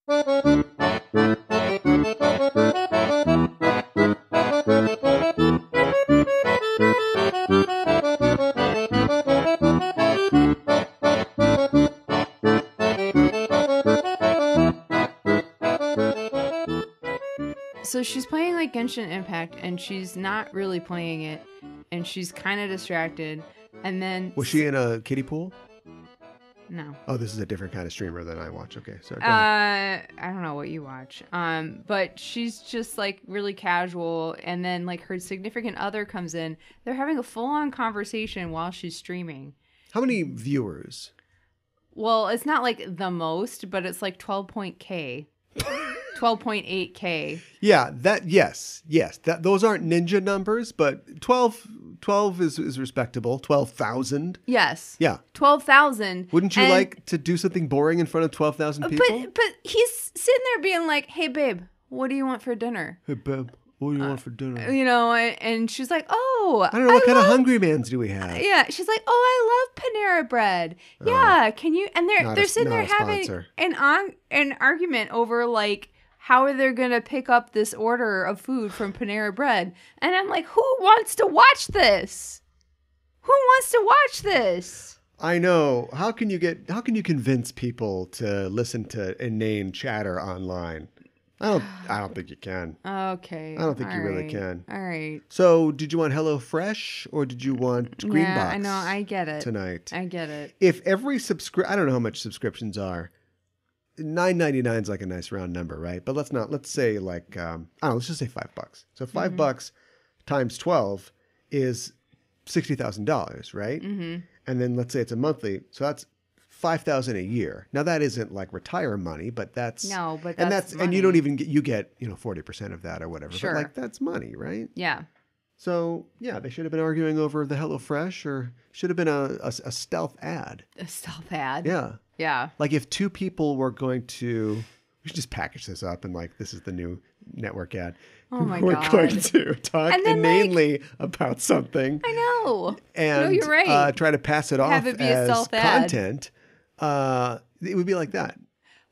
So she's playing like Genshin Impact, and she's not really playing it, and she's kind of distracted. And then was she in a kiddie pool? No. Oh, this is a different kind of streamer than I watch. Okay, sorry. I don't know what you watch. But she's just like really casual, and then like her significant other comes in. They're having a full-on conversation while she's streaming. How many viewers? Well, it's not like the most, but it's like 12.8K. Yeah, yes. Those aren't ninja numbers, but 12 is respectable. 12,000. Yes. Yeah. 12,000. Wouldn't you like to do something boring in front of 12,000 people? But he's sitting there being like, "Hey, babe, what do you want for dinner?" Hey, babe, what do you want for dinner? You know, and she's like, "Oh, I don't know what kind of Hungry Mans do we have." Yeah, she's like, "Oh, I love Panera Bread. Yeah, can you?" And they're sitting there having an argument over like how are they going to pick up this order of food from Panera Bread? And I'm like, who wants to watch this? Who wants to watch this? I know. How can you convince people to listen to inane chatter online? I don't think you can. Okay. I don't think you really can. All right. So, did you want HelloFresh or did you want Greenbox? Yeah, I know. I get it. Tonight. I get it. If every I don't know how much subscriptions are. $9.99 is like a nice round number, right? But let's say like, I don't know, let's just say $5. So $5 times 12 is $60,000, right? Mm-hmm. And then let's say it's a monthly. So that's $5,000 a year. Now that isn't like retire money, but that's money. And you don't even get 40% of that or whatever. Sure. But like that's money, right? Yeah. So yeah, they should have been arguing over the HelloFresh, or should have been a stealth ad. A stealth ad. Yeah. Yeah. Like if two people were going to, we should just package this up and like, this is the new network ad. Oh my We're God. going to talk inanely about something. I know. And no, you're right. Try to pass it off as content. It would be like that.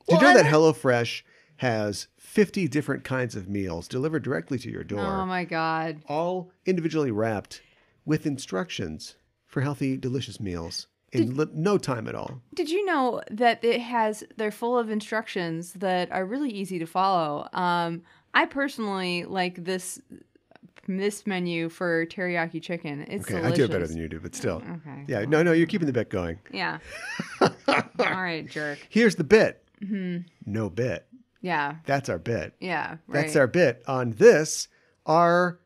Did you know that HelloFresh has 50 different kinds of meals delivered directly to your door? Oh my God. All individually wrapped with instructions for healthy, delicious meals. In no time at all. Did you know that they're full of instructions that are really easy to follow? I personally like this menu for teriyaki chicken. It's delicious. I do it better than you do, but still. Okay. Yeah, no, you're keeping the bit going. Yeah. All right, jerk. Here's the bit. Mm-hmm. No bit. Yeah. That's our bit. Yeah, right. That's our bit on this, our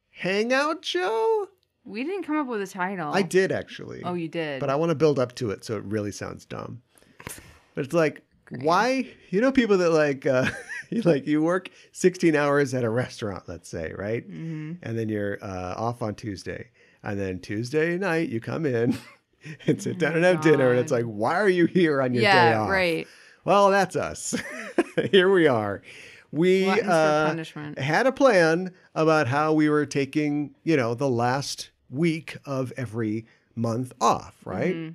hangout show. We didn't come up with a title. I did, actually. Oh, you did? But I want to build up to it so it really sounds dumb. But it's like, why? You know, people that you work 16 hours at a restaurant, let's say, right? Mm-hmm. And then you're off on Tuesday. And then Tuesday night, you come in and sit down and have dinner. And it's like, why are you here on your day off? Yeah, right. Well, that's us. Here we are. We had a plan about how we were taking, the last week of every month off, right? Mm-hmm.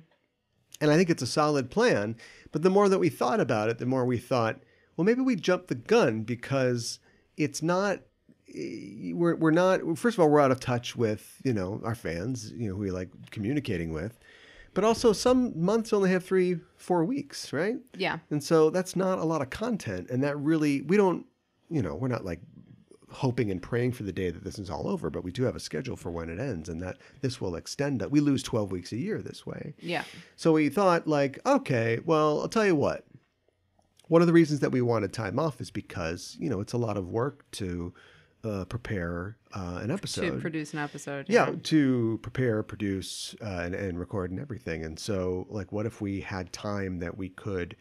And I think it's a solid plan. But the more that we thought about it, the more we thought, well, maybe we jumped the gun because it's not, we're not, first of all, we're out of touch with, our fans, who we like communicating with. But also some months only have 3-4 weeks, right? Yeah. And so that's not a lot of content. And that really, we don't, we're not like hoping and praying for the day that this is all over, but we do have a schedule for when it ends, and that this will extend it. We lose 12 weeks a year this way. Yeah. So we thought like, okay, well, I'll tell you what. One of the reasons that we wanted time off is because, it's a lot of work to prepare an episode. To produce an episode. Yeah, to prepare, produce, and record and everything. And so, like, what if we had time that we could,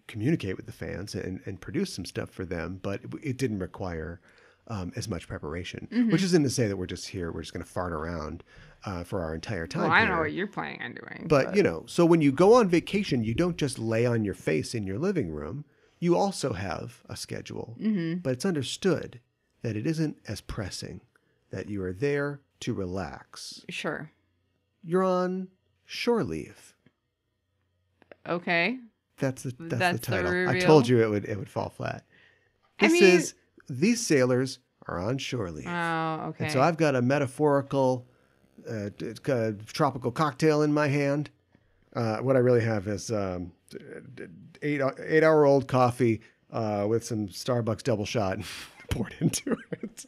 communicate with the fans and produce some stuff for them, but it didn't require as much preparation, which isn't to say that we're just here, we're just going to fart around for our entire time. Well, I don't know what you're planning on doing. But, so when you go on vacation, you don't just lay on your face in your living room. You also have a schedule. Mm-hmm. But it's understood that it isn't as pressing, that you are there to relax. Sure. You're on shore leave. Okay. That's the title. I told you it would fall flat. These sailors are on shore leave. Oh, okay. And so I've got a metaphorical tropical cocktail in my hand. What I really have is 8-hour-old coffee with some Starbucks double shot poured into it.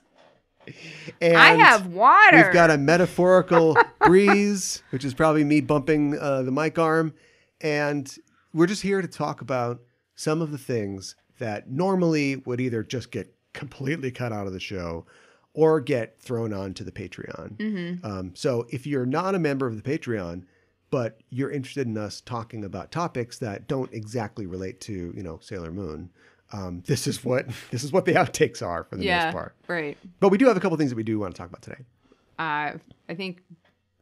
And I have water. We've got a metaphorical breeze, which is probably me bumping the mic arm. And we're just here to talk about some of the things that normally would either just get completely cut out of the show or get thrown onto the Patreon. Mm-hmm. So if you're not a member of the Patreon, but you're interested in us talking about topics that don't exactly relate to, Sailor Moon, this is what the outtakes are for the most part. Right. But we do have a couple things that we do want to talk about today. I think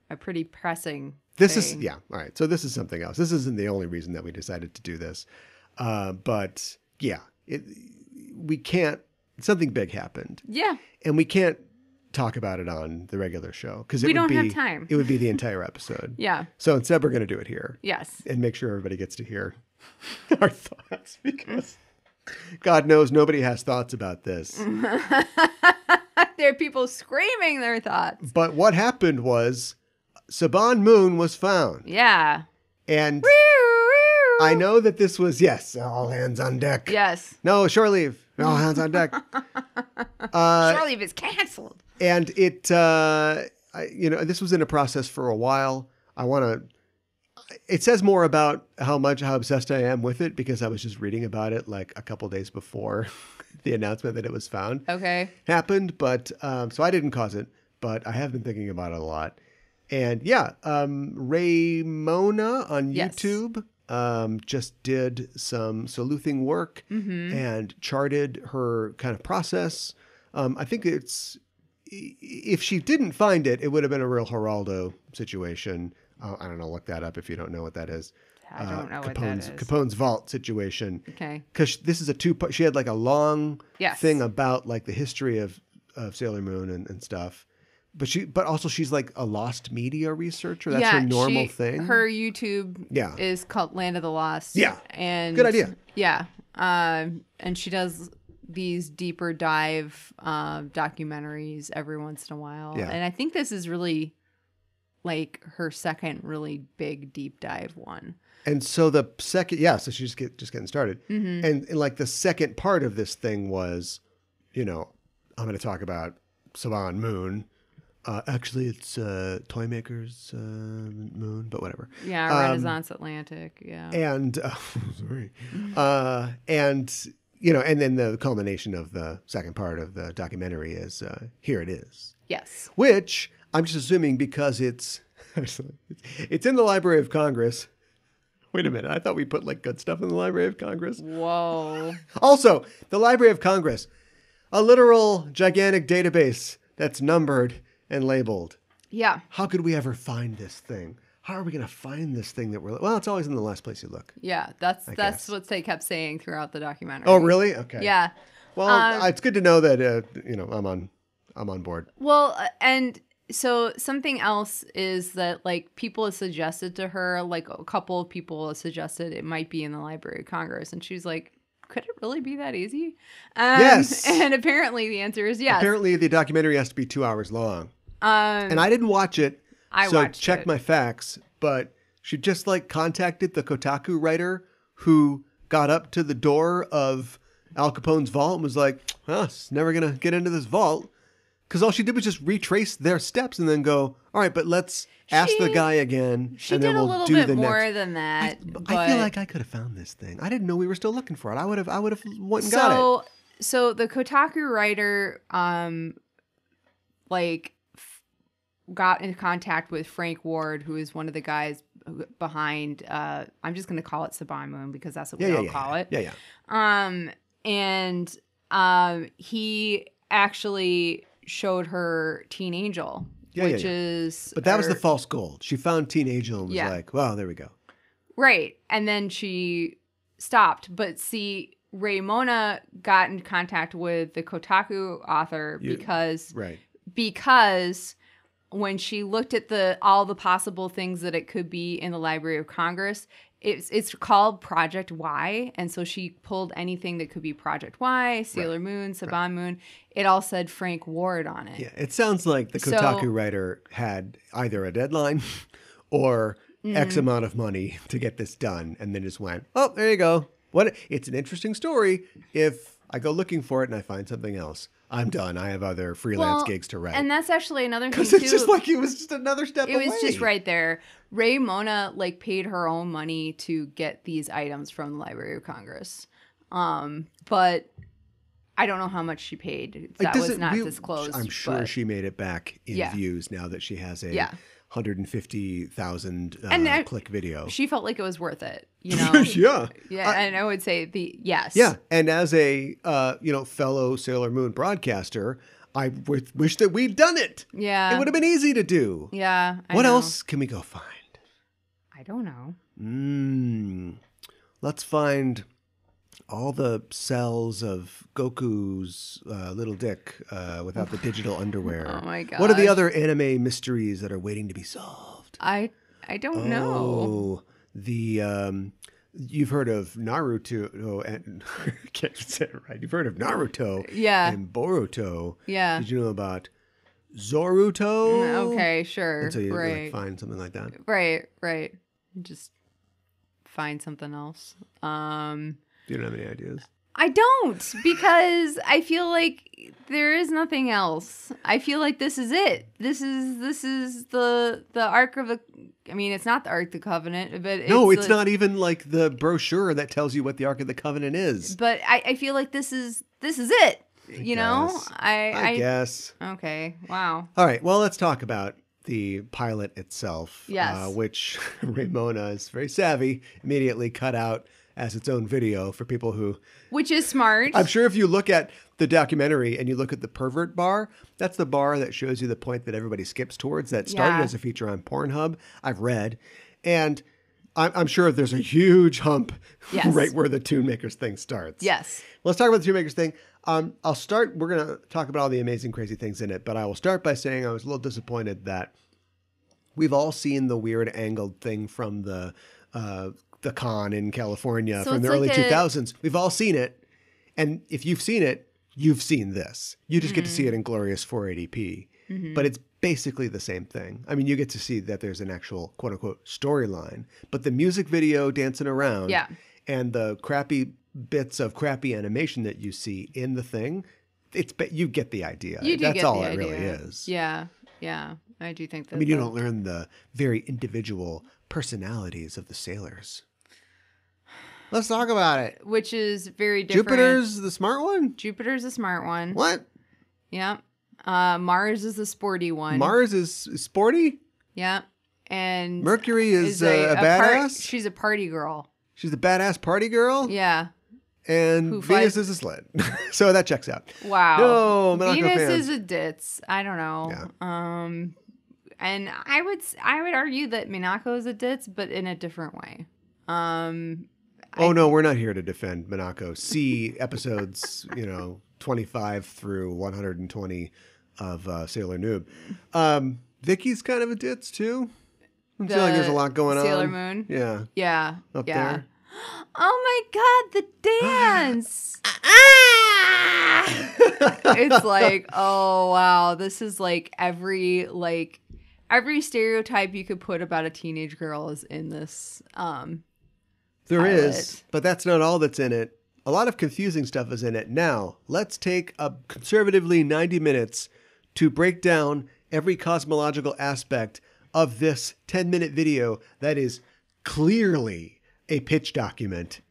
a pretty pressing thing. All right. So this is something else. This isn't the only reason that we decided to do this. But yeah, we can't, something big happened. Yeah. And we can't talk about it on the regular show because we don't have time. It would be the entire episode. Yeah. So instead we're going to do it here. Yes. And make sure everybody gets to hear our thoughts because God knows nobody has thoughts about this. There are people screaming their thoughts. But what happened was Saban Moon was found. Yeah. And I know that this was, all hands on deck. Yes. No, shore leave. All hands on deck. Shore leave is canceled. And it, this was in a process for a while. It says more about how obsessed I am with it because I was just reading about it like a couple days before the announcement that it was found happened. But, so I didn't cause it, but I have been thinking about it a lot. And Raymona on YouTube just did some sleuthing work and charted her kind of process. I think if she didn't find it, it would have been a real Geraldo situation. I don't know. Look that up if you don't know what that is. I don't know what that is. Capone's vault situation. Okay. Because this is a two-part. She had like a long thing about like the history of Sailor Moon and stuff. But also she's like a lost media researcher. That's her normal thing. Her YouTube is called Land of the Lost. Yeah. And good idea. Yeah. And she does these deeper dive documentaries every once in a while. Yeah. And I think this is really like her second really big deep dive one. And so the second, so she's just getting started. Mm-hmm. And like the second part of this thing was, I'm going to talk about Saban Moon. Actually, it's Toy Maker's Moon, but whatever. Yeah, Renaissance Atlantic. Yeah. And sorry. And then the culmination of the second part of the documentary is Here It Is. Yes. Which I'm just assuming because it's in the Library of Congress. Wait a minute. I thought we put like good stuff in the Library of Congress. Whoa. Also, the Library of Congress, a literal gigantic database that's numbered and labeled. Yeah. How could we ever find this thing? How are we going to find this thing it's always in the last place you look. Yeah, that's what they kept saying throughout the documentary. Oh, really? Okay. Yeah. Well, it's good to know that I'm on board. Well, and so something else is that like people have suggested to her, like a couple of people have suggested it might be in the Library of Congress, and she's like, could it really be that easy? Yes. And apparently the answer is yes. Apparently the documentary has to be 2 hours long. And I didn't watch it. So check my facts. But she just like contacted the Kotaku writer who got up to the door of Al Capone's vault and was like, it's never going to get into this vault. Because all she did was just retrace their steps and then go, all right, but let's ask the guy again. She did a little bit more than that. I feel like I could have found this thing. I didn't know we were still looking for it. I would have went and got it. So the Kotaku writer, got in contact with Frank Ward, who is one of the guys behind. I'm just going to call it Saban Moon because that's what we all call it. Yeah. And he actually showed her Teen Angel, which is... But that was the false gold. She found Teen Angel and was like, well, there we go. Right. And then she stopped. But see, Raymona got in contact with the Kotaku author because when she looked at all the possible things that it could be in the Library of Congress, it's called Project Y, and so she pulled anything that could be Project Y, Sailor Moon, Saban Moon. It all said Frank Ward on it. Yeah, it sounds like the Kotaku writer had either a deadline or X amount of money to get this done, and then just went, oh, there you go. It's an interesting story. If I go looking for it and I find something else, I'm done. I have other freelance gigs to write. And that's actually another thing, too. Because it's just like it was just another step away. It was just right there. Ray Mona, paid her own money to get these items from the Library of Congress. But I don't know how much she paid. That was not disclosed. I'm sure she made it back in views now that she has a 150,000 click video. She felt like it was worth it, you know? Yeah. And I would say yes. Yeah. And as a, fellow Sailor Moon broadcaster, I wish that we'd done it. Yeah. It would have been easy to do. Yeah. What else can we go find? I don't know. Let's find all the cells of Goku's little dick without the digital underwear. Oh my god! What are the other anime mysteries that are waiting to be solved? I don't know. You've heard of Naruto and I can't say it right. You've heard of Naruto, and Boruto. Yeah. Did you know about Zoruto? Okay, sure. Until you find something like that. Right. Just find something else. You don't have any ideas? I don't, because I feel like there is nothing else. I feel like this is it. This is the Ark of the... I mean, it's not the Ark of the Covenant, but it's not even like the brochure that tells you what the Ark of the Covenant is. But I feel like this is it. You know? I guess. Okay. Wow. All right. Well, let's talk about the pilot itself. Yes. Which Ramona is very savvy, immediately cut out as its own video for people who... Which is smart. I'm sure if you look at the documentary and you look at the pervert bar, that's the bar that shows you the point that everybody skips towards that started as a feature on Pornhub. I've read. And I'm sure there's a huge hump right where the Tune Makers thing starts. Yes. Let's talk about the Tune Makers thing. I'll start... We're going to talk about all the amazing, crazy things in it, but I will start by saying I was a little disappointed that we've all seen the weird angled thing from the con in California from the early 2000s. We've all seen it. And if you've seen it, you've seen this. You just get to see it in glorious 480p. But it's basically the same thing. I mean, you get to see that there's an actual quote unquote storyline, but the music video dancing around and the crappy bits of crappy animation that you see in the thing, you get the idea. That's all it really is. Yeah. I do think that. I mean, you don't learn the very individual personalities of the sailors. Let's talk about it. Which is very different. Jupiter's the smart one? Jupiter's the smart one. What? Yeah. Mars is the sporty one. Mars is sporty? Yeah. And Mercury is a badass? She's a party girl. She's a badass party girl? Yeah. And Venus is a slut. So that checks out. Wow. No, Venus is a ditz. I don't know. Yeah. And I would argue that Minako is a ditz, but in a different way. No, we're not here to defend Minako. See episodes, 25 through 120 of Sailor Noob. Vicky's kind of a ditz too. I feel like there's a lot going on. Sailor Moon? Yeah. Up there. Oh my God, the dance. It's like, oh wow, this is like every stereotype you could put about a teenage girl is in this There is, but that's not all that's in it. A lot of confusing stuff is in it. Now, let's take a conservatively 90 minutes to break down every cosmological aspect of this 10-minute video that is clearly a pitch document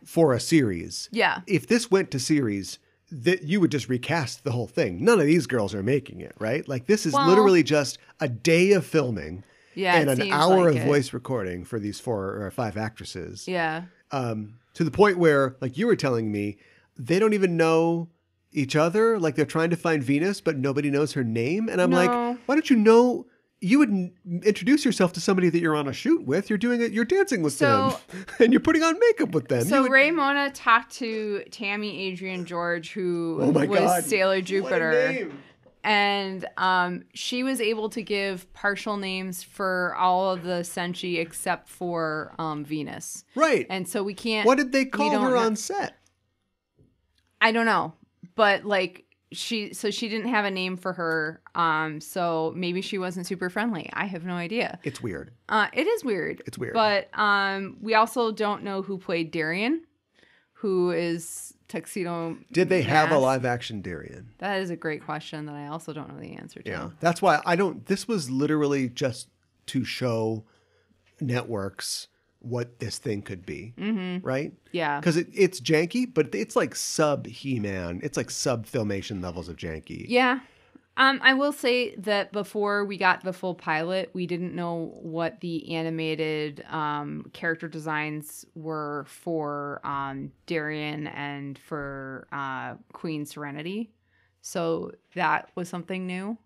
for a series. Yeah. If this went to series, you would just recast the whole thing. None of these girls are making it, right? Like, this is literally just a day of filming and an hour of voice recording for these 4 or 5 actresses. Yeah. To the point where, like you were telling me, they don't even know each other. Like, they're trying to find Venus, but nobody knows her name. And I'm like, why don't you know? You would introduce yourself to somebody that you're on a shoot with. You're doing it. You're dancing with them, and you're putting on makeup with them. So Ray Mona talked to Tammy Adrian George, who was Sailor Jupiter. What a name. And she was able to give partial names for all of the Senshi except for Venus. Right. And so we can't... What did they call her on set? I don't know. But, like, she didn't have a name for her. So maybe she wasn't super friendly. I have no idea. It's weird. It is weird. It's weird. But we also don't know who played Darien, who is... Tuxedo. Did they have a live action Darien? That is a great question that I also don't know the answer to. Yeah. That's why this was literally just to show networks what this thing could be. Mm-hmm. Right? Yeah. Because it's janky, but it's like sub He-Man. It's like sub Filmation levels of janky. Yeah. I will say that before we got the full pilot, we didn't know what the animated character designs were for Darien and for Queen Serenity. So that was something new.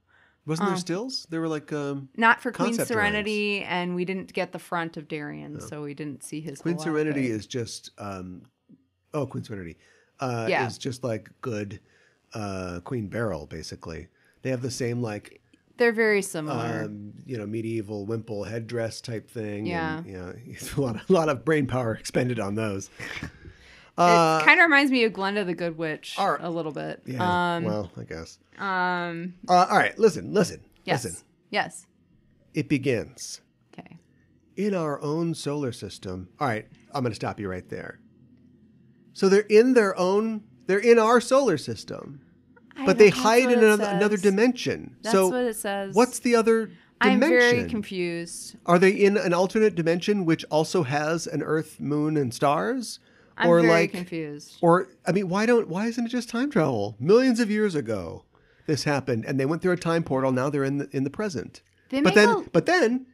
Wasn't there stills? There were like not for Queen Serenity, and we didn't get the front of Darien, so we didn't see his Queen whole Serenity outfit. is just Queen Serenity is just like good Queen Beryl, basically. They have the same, like... They're very similar. Medieval wimple headdress type thing. Yeah. And, a lot of brain power expended on those. It kind of reminds me of Glenda the Good Witch a little bit. Yeah, well, I guess. All right, listen. Yes. Listen. Yes. It begins. Okay. In our own solar system. All right, I'm going to stop you right there. So they're in our solar system. But they hide in another dimension. That's what it says. What's the other dimension? I'm very confused. Are they in an alternate dimension which also has an Earth, moon, and stars? I'm very confused. Or, I mean, why isn't it just time travel? Millions of years ago, this happened, and they went through a time portal. Now they're in the present. But then,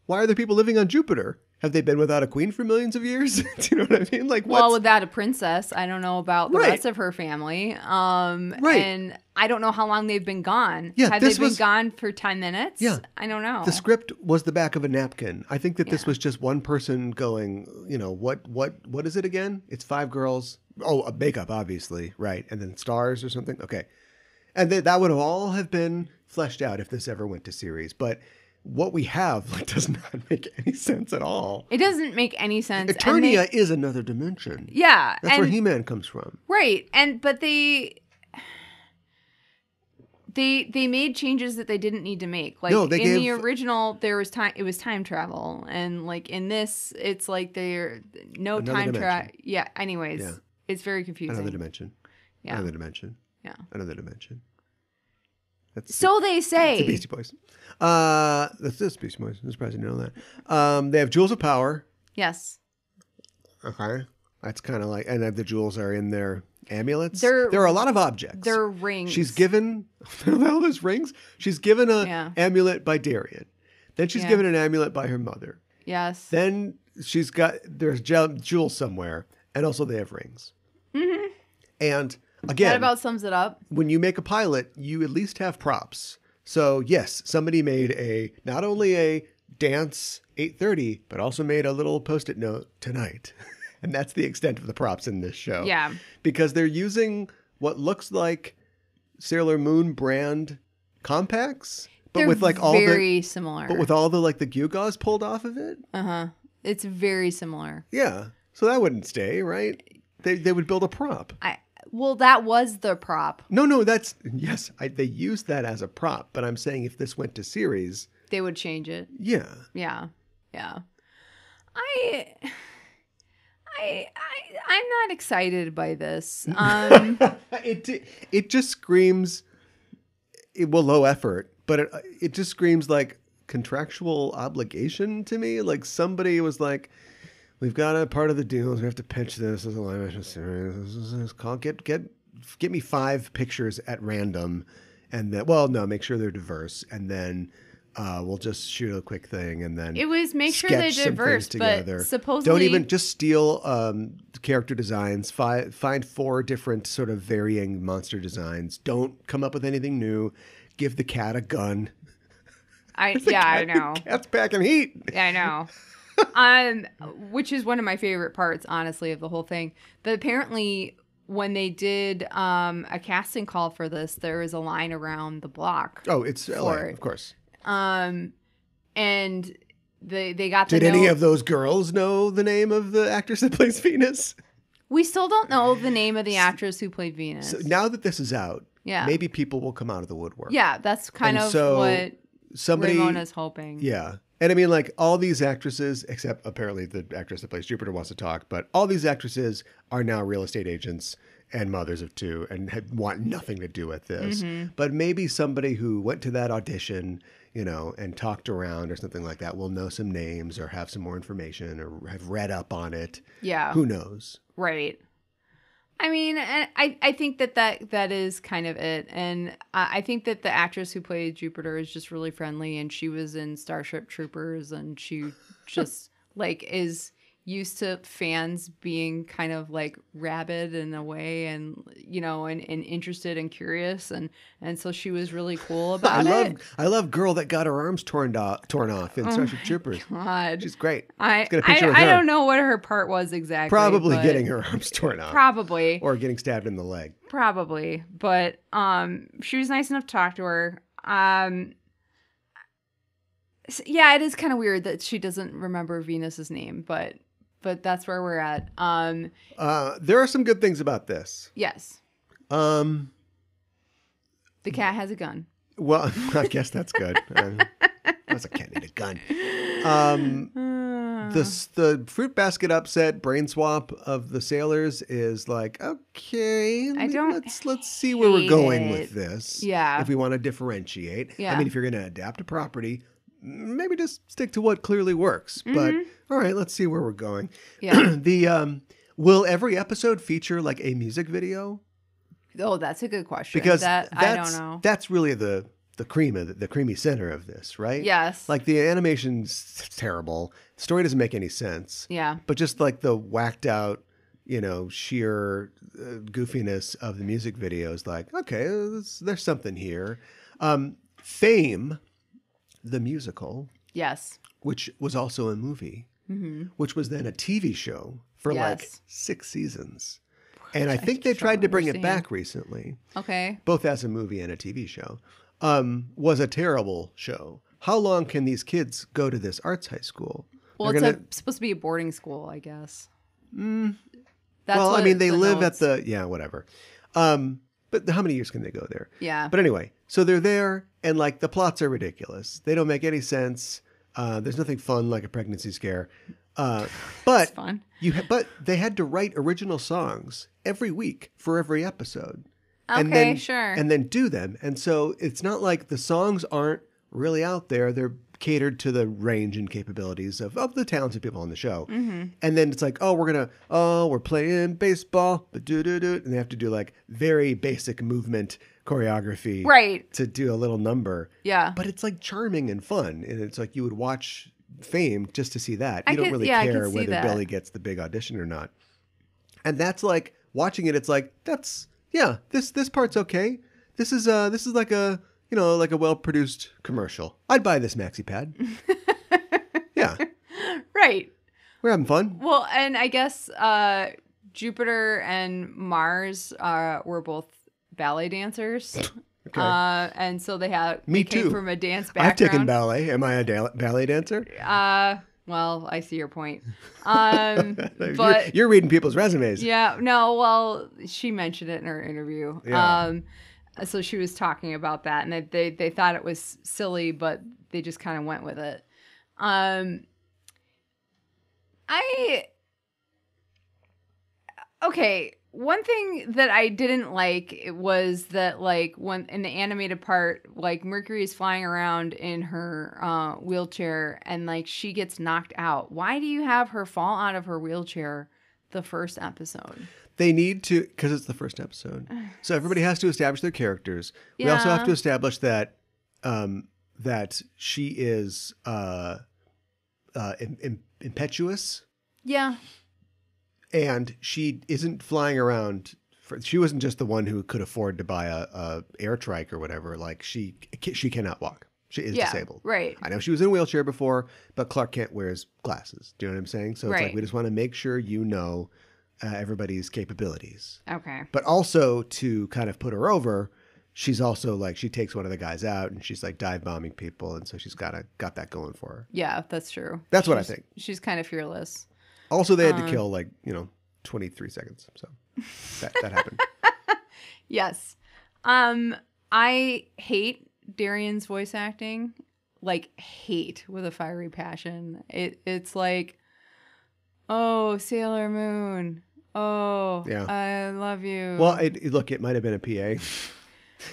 why are there people living on Jupiter? Have they been without a queen for millions of years? Do you know what I mean? Like, well, without a princess, I don't know about the rest of her family. And I don't know how long they've been gone. Yeah, Have they been gone for 10 minutes? Yeah. I don't know. The script was the back of a napkin. I think that this was just one person going, what is it again? It's 5 girls. Oh, makeup, obviously. Right. And then stars or something. Okay. And that would all have been fleshed out if this ever went to series. But what we have does not make any sense at all. It doesn't make any sense. Eternia is another dimension. Yeah. That's where He-Man comes from. Right. But they made changes that they didn't need to make. Like the original, it was time travel. And like in this, it's like they're no time travel. Yeah. Anyways, it's very confusing. Another dimension. Yeah. Another dimension. Yeah. Another dimension. So they say. It's the Beastie Boys. That's this Beastie Boys. I'm surprised you didn't know that. They have jewels of power. Yes. Okay. That's kind of like, and the jewels are in their amulets. There are a lot of objects. They're rings. She's given, all those rings? She's given an amulet by Darien. Then she's given an amulet by her mother. Yes. Then there's jewels somewhere. And also they have rings. Mm-hmm. And again, that about sums it up. When you make a pilot, you at least have props. So yes, somebody made not only a dance 8:30, but also made a little Post-it note tonight. And that's the extent of the props in this show. Yeah. Because they're using what looks like Sailor Moon brand compacts, but they're with like all very similar. But with all the like the gewgaws pulled off of it. Uh-huh. It's very similar. Yeah. So that wouldn't stay, right? They would build a prop. Well, that was the prop. No, they used that as a prop, but I'm saying if this went to series, they would change it. Yeah. Yeah. I'm not excited by this. It just screams, low effort, but it just screams like contractual obligation to me. Like somebody was like, we've got a part of the deals. We have to pitch this as a live action series. Get me 5 pictures at random, and then make sure they're diverse, and then we'll just shoot a quick thing, and then it was make sure they're diverse. But supposedly, don't even just steal character designs. Find 4 different sort of varying monster designs. Don't come up with anything new. Give the cat a gun. I know. Cat's packing heat. Yeah, I know. Which is one of my favorite parts, honestly, of the whole thing. But apparently, when they did a casting call for this, there was a line around the block. Oh, it's LA, of course. And they got Did any of those girls know the name of the actress that plays Venus? We still don't know the name of the actress who played Venus. So now that this is out, maybe people will come out of the woodwork. Yeah, that's kind of what Ramona's hoping. Yeah. And I mean, like, all these actresses, except apparently the actress that plays Jupiter wants to talk, but all these actresses are now real estate agents and mothers of two and want nothing to do with this. Mm-hmm. But maybe somebody who went to that audition, you know, and talked around or something like that will know some names or have some more information or have read up on it. Yeah. Who knows? Right. I mean, I think that is kind of it. And I think that the actress who played Jupiter is just really friendly, and she was in Starship Troopers, and she just like is used to fans being kind of like rabid in a way, and you know, and interested and curious, and so she was really cool about it. I love girl that got her arms torn off in Starship Troopers. God, she's great. I don't know what her part was exactly. Probably getting her arms torn off. Probably. Or getting stabbed in the leg. Probably, but she was nice enough to talk to her. Yeah, it is kind of weird that she doesn't remember Venus's name, but that's where we're at. There are some good things about this. Yes. The cat has a gun. Well, I guess that's good. That's a cat need a gun. The fruit basket upset brain swap of the sailors is like, okay, let's see where we're going with this. Yeah. If we want to differentiate. Yeah. I mean, if you're going to adapt a property, maybe just stick to what clearly works. Mm-hmm. But all right, let's see where we're going. Yeah. Will every episode feature like a music video? Oh, that's a good question. Because I don't know. That's really the creamy center of this, right? Yes. Like the animation's terrible. The story doesn't make any sense. Yeah. But just like the whacked out, you know, sheer goofiness of the music videos, like, okay, there's something here. Fame, the musical. Yes. Which was also a movie, which was then a TV show for like 6 seasons. And I think they tried to bring it back recently. Okay. Both as a movie and a TV show. Was a terrible show. How long can these kids go to this arts high school? Well, it's supposed to be a boarding school, I guess. Well, I mean, they live at whatever. But how many years can they go there? Yeah. But anyway, so they're there, and like the plots are ridiculous. They don't make any sense. There's nothing fun like a pregnancy scare. But it's fun. But they had to write original songs every week for every episode. Okay, sure. And then do them. And so it's not like the songs aren't really out there. They're catered to the range and capabilities of the talented people on the show. Mm-hmm. And then it's like, we're playing baseball, and they have to do like very basic movement choreography to do a little number. Yeah. But it's like charming and fun. And it's like you would watch Fame just to see that. You don't really care whether Billy gets the big audition or not. And that's like watching it. It's like, this part's okay. This is like a well-produced commercial. I'd buy this maxi pad. Yeah. Right. We're having fun. Well, and I guess Jupiter and Mars were both ballet dancers. Okay. And so they came from a dance background. I've taken ballet. Am I a ballet dancer? Well, I see your point. But you're reading people's resumes. Yeah. No, well, she mentioned it in her interview. Yeah. So she was talking about that, and they thought it was silly, but they just kind of went with it. Okay. One thing that I didn't like was that, like, when in the animated part, like, Mercury is flying around in her wheelchair, and like she gets knocked out. Why do you have her fall out of her wheelchair the first episode? They need to, because it's the first episode. So everybody has to establish their characters. Yeah. We also have to establish that that she is impetuous. Yeah. And she isn't flying around. She wasn't just the one who could afford to buy a air trike or whatever. Like she cannot walk. She is disabled. Right. I know she was in a wheelchair before, but Clark Kent wears glasses. Do you know what I'm saying? So it's like we just want to make sure you know everybody's capabilities. Okay. But also to kind of put her over, she's also like, she takes one of the guys out and she's like dive bombing people. And so she's got that going for her. Yeah, that's true. That's what I think. She's kind of fearless. Also, they had to kill 23 seconds. So that happened. Yes. I hate Darian's voice acting. Like, hate with a fiery passion. It's like, oh, Sailor Moon. Oh, yeah. I love you. Well, look, it might have been a PA.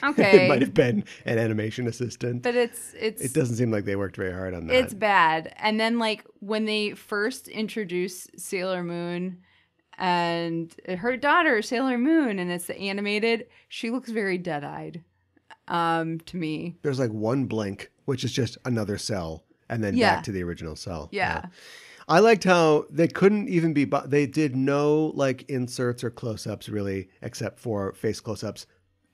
Okay. It might have been an animation assistant. But it doesn't seem like they worked very hard on that. It's bad. And then, like, when they first introduced Sailor Moon and her daughter, Sailor Moon, and it's the animated, she looks very dead-eyed to me. There's like one blink, which is just another cell, and then back to the original cell. Yeah. I liked how they couldn't even be, they did no like inserts or close-ups really, except for face close-ups.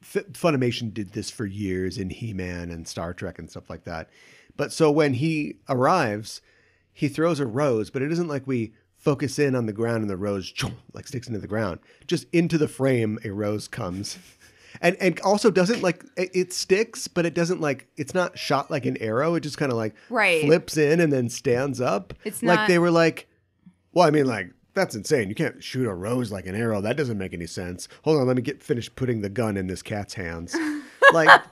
Funimation did this for years in He-Man and Star Trek and stuff like that. But so when he arrives, he throws a rose, but it isn't like we focus in on the ground and the rose like sticks into the ground. Just into the frame, a rose comes. And also doesn't like, it sticks, but it doesn't like, it's not shot like an arrow. It just kind of like flips in and then stands up. It's not. Like they were like, well, I mean, like, that's insane. You can't shoot a rose like an arrow. That doesn't make any sense. Hold on, let me finished putting the gun in this cat's hands. Like,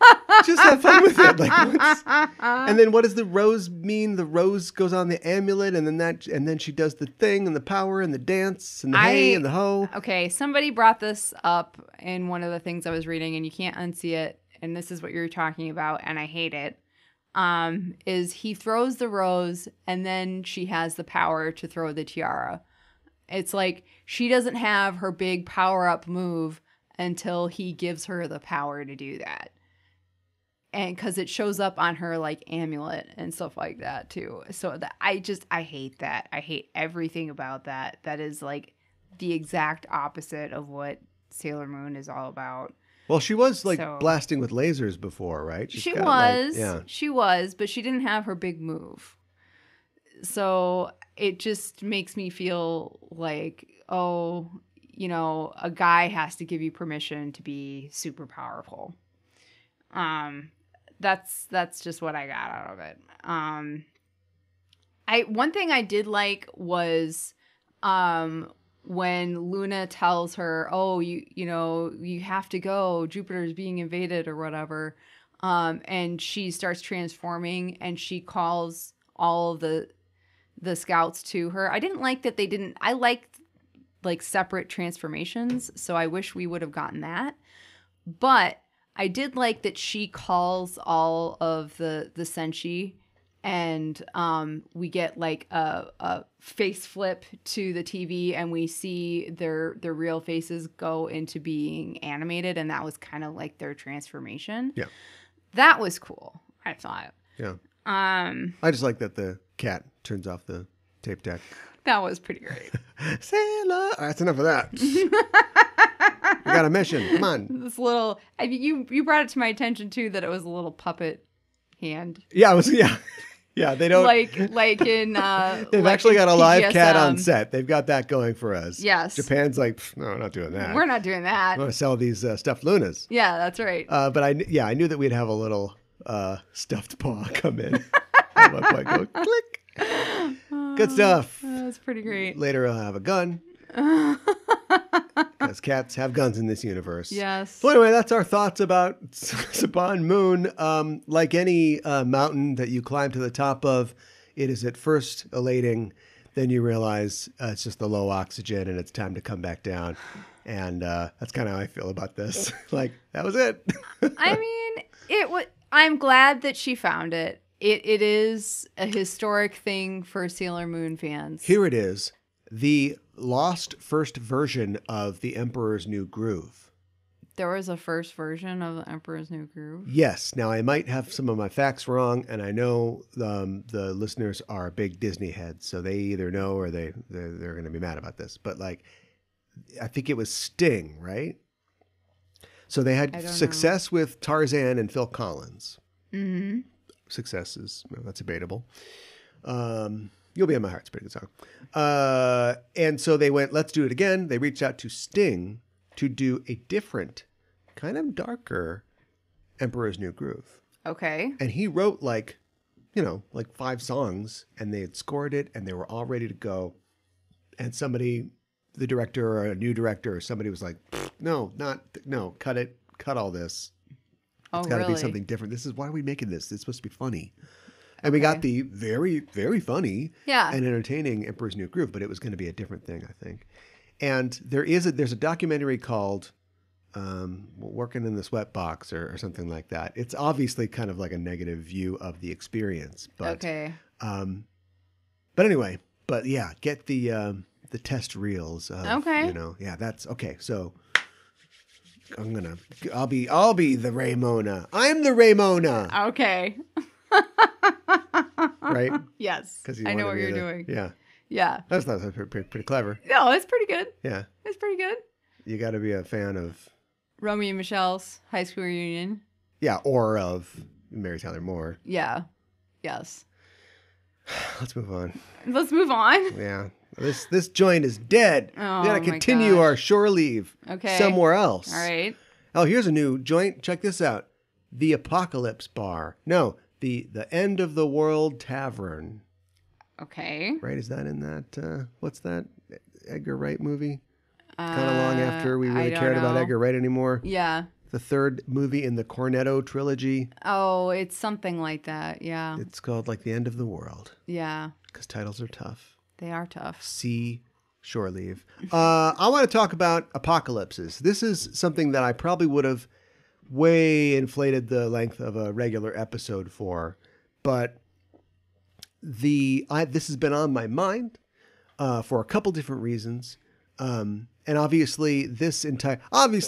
just have fun with it. Like, and then what does the rose mean? The rose goes on the amulet, and then she does the thing and the power and the dance and the hey and the ho. Okay, somebody brought this up in one of the things I was reading, and you can't unsee it. And this is what you're talking about, and I hate it. Is he throws the rose, and then she has the power to throw the tiara. It's like she doesn't have her big power-up move until he gives her the power to do that. And because it shows up on her like amulet and stuff like that too. So I hate that. I hate everything about that. That is like the exact opposite of what Sailor Moon is all about. Well, she was like blasting with lasers before, right? She was, but she didn't have her big move. So it just makes me feel like, oh, a guy has to give you permission to be super powerful. That's just what I got out of it. One thing I did like was when Luna tells her, oh, you have to go, Jupiter's being invaded or whatever. And she starts transforming and she calls all of the scouts to her. I didn't like that they didn't. I liked like separate transformations, so I wish we would have gotten that. But I did like that she calls all of the senshi, and we get like a face flip to the TV, and we see their real faces go into being animated, and that was kind of like their transformation. Yeah, that was cool, I thought. Yeah. I just like that the cat turns off the tape deck. That was pretty great. Sailor. All right, that's enough of that. We got a mission. Come on. This little. You brought it to my attention too that it was a little puppet hand. Yeah, it was. Yeah. They don't like in. They've actually got a live cat on set. They've got that going for us. Yes. Japan's like, no, we're not doing that. We're not doing that. We want to sell these stuffed Lunas. Yeah, that's right. But I knew that we'd have a little stuffed paw come in. At one point, go click. Good stuff. That's pretty great. Later, I'll have a gun. Because cats have guns in this universe. Yes. So anyway, that's our thoughts about Saban Moon. Like any mountain that you climb to the top of, it is at first elating. Then you realize it's just the low oxygen and it's time to come back down. And that's kind of how I feel about this. Like, that was it. I mean, I'm glad that she found it. It is a historic thing for Sailor Moon fans. Here it is. The lost first version of The Emperor's New Groove. There was a first version of The Emperor's New Groove? Yes. Now, I might have some of my facts wrong, and I know the listeners are big Disney heads, so they either know or they're going to be mad about this. But, like, I think it was Sting, right? So they had success with Tarzan and Phil Collins. Mm-hmm. Successes, that's debatable. You'll Be in My Heart's a pretty good song. And so they went, let's do it again. They reached out to Sting to do a different, kind of darker Emperor's New Groove. Okay. And he wrote like 5 songs, and they had scored it, and they were all ready to go. And somebody, the director or a new director or somebody was like, no, cut it. Cut all this. It's got to be something different. Why are we making this? It's supposed to be funny. And we got the very, very funny and entertaining Emperor's New Groove, but it was going to be a different thing, I think. And there's a documentary called Working in the Sweatbox or something like that. It's obviously kind of like a negative view of the experience. But, but anyway, get the test reels. That's okay. So I'll be the Raymona. I'm the Raymona. Okay. Right? Yes. I know what you're doing. Yeah. Yeah. That's pretty clever. No, it's pretty good. Yeah. It's pretty good. You got to be a fan of Romeo and Michelle's High School Reunion. Yeah, or of Mary Tyler Moore. Yeah. Yes. Let's move on. Yeah. This joint is dead. Oh, we got to continue our shore leave somewhere else. All right. Oh, here's a new joint. Check this out. The Apocalypse Bar. No, the End of the World Tavern. Okay. Right? Is that in that? What's that Edgar Wright movie? Kind of long after we really cared about Edgar Wright anymore. Yeah. The third movie in the Cornetto trilogy. Oh, it's something like that. Yeah. It's called like The End of the World. Yeah. Because titles are tough. They are tough. See shore leave. I want to talk about apocalypses. This is something that I probably would have way inflated the length of a regular episode for, but this has been on my mind for a couple different reasons. And obviously the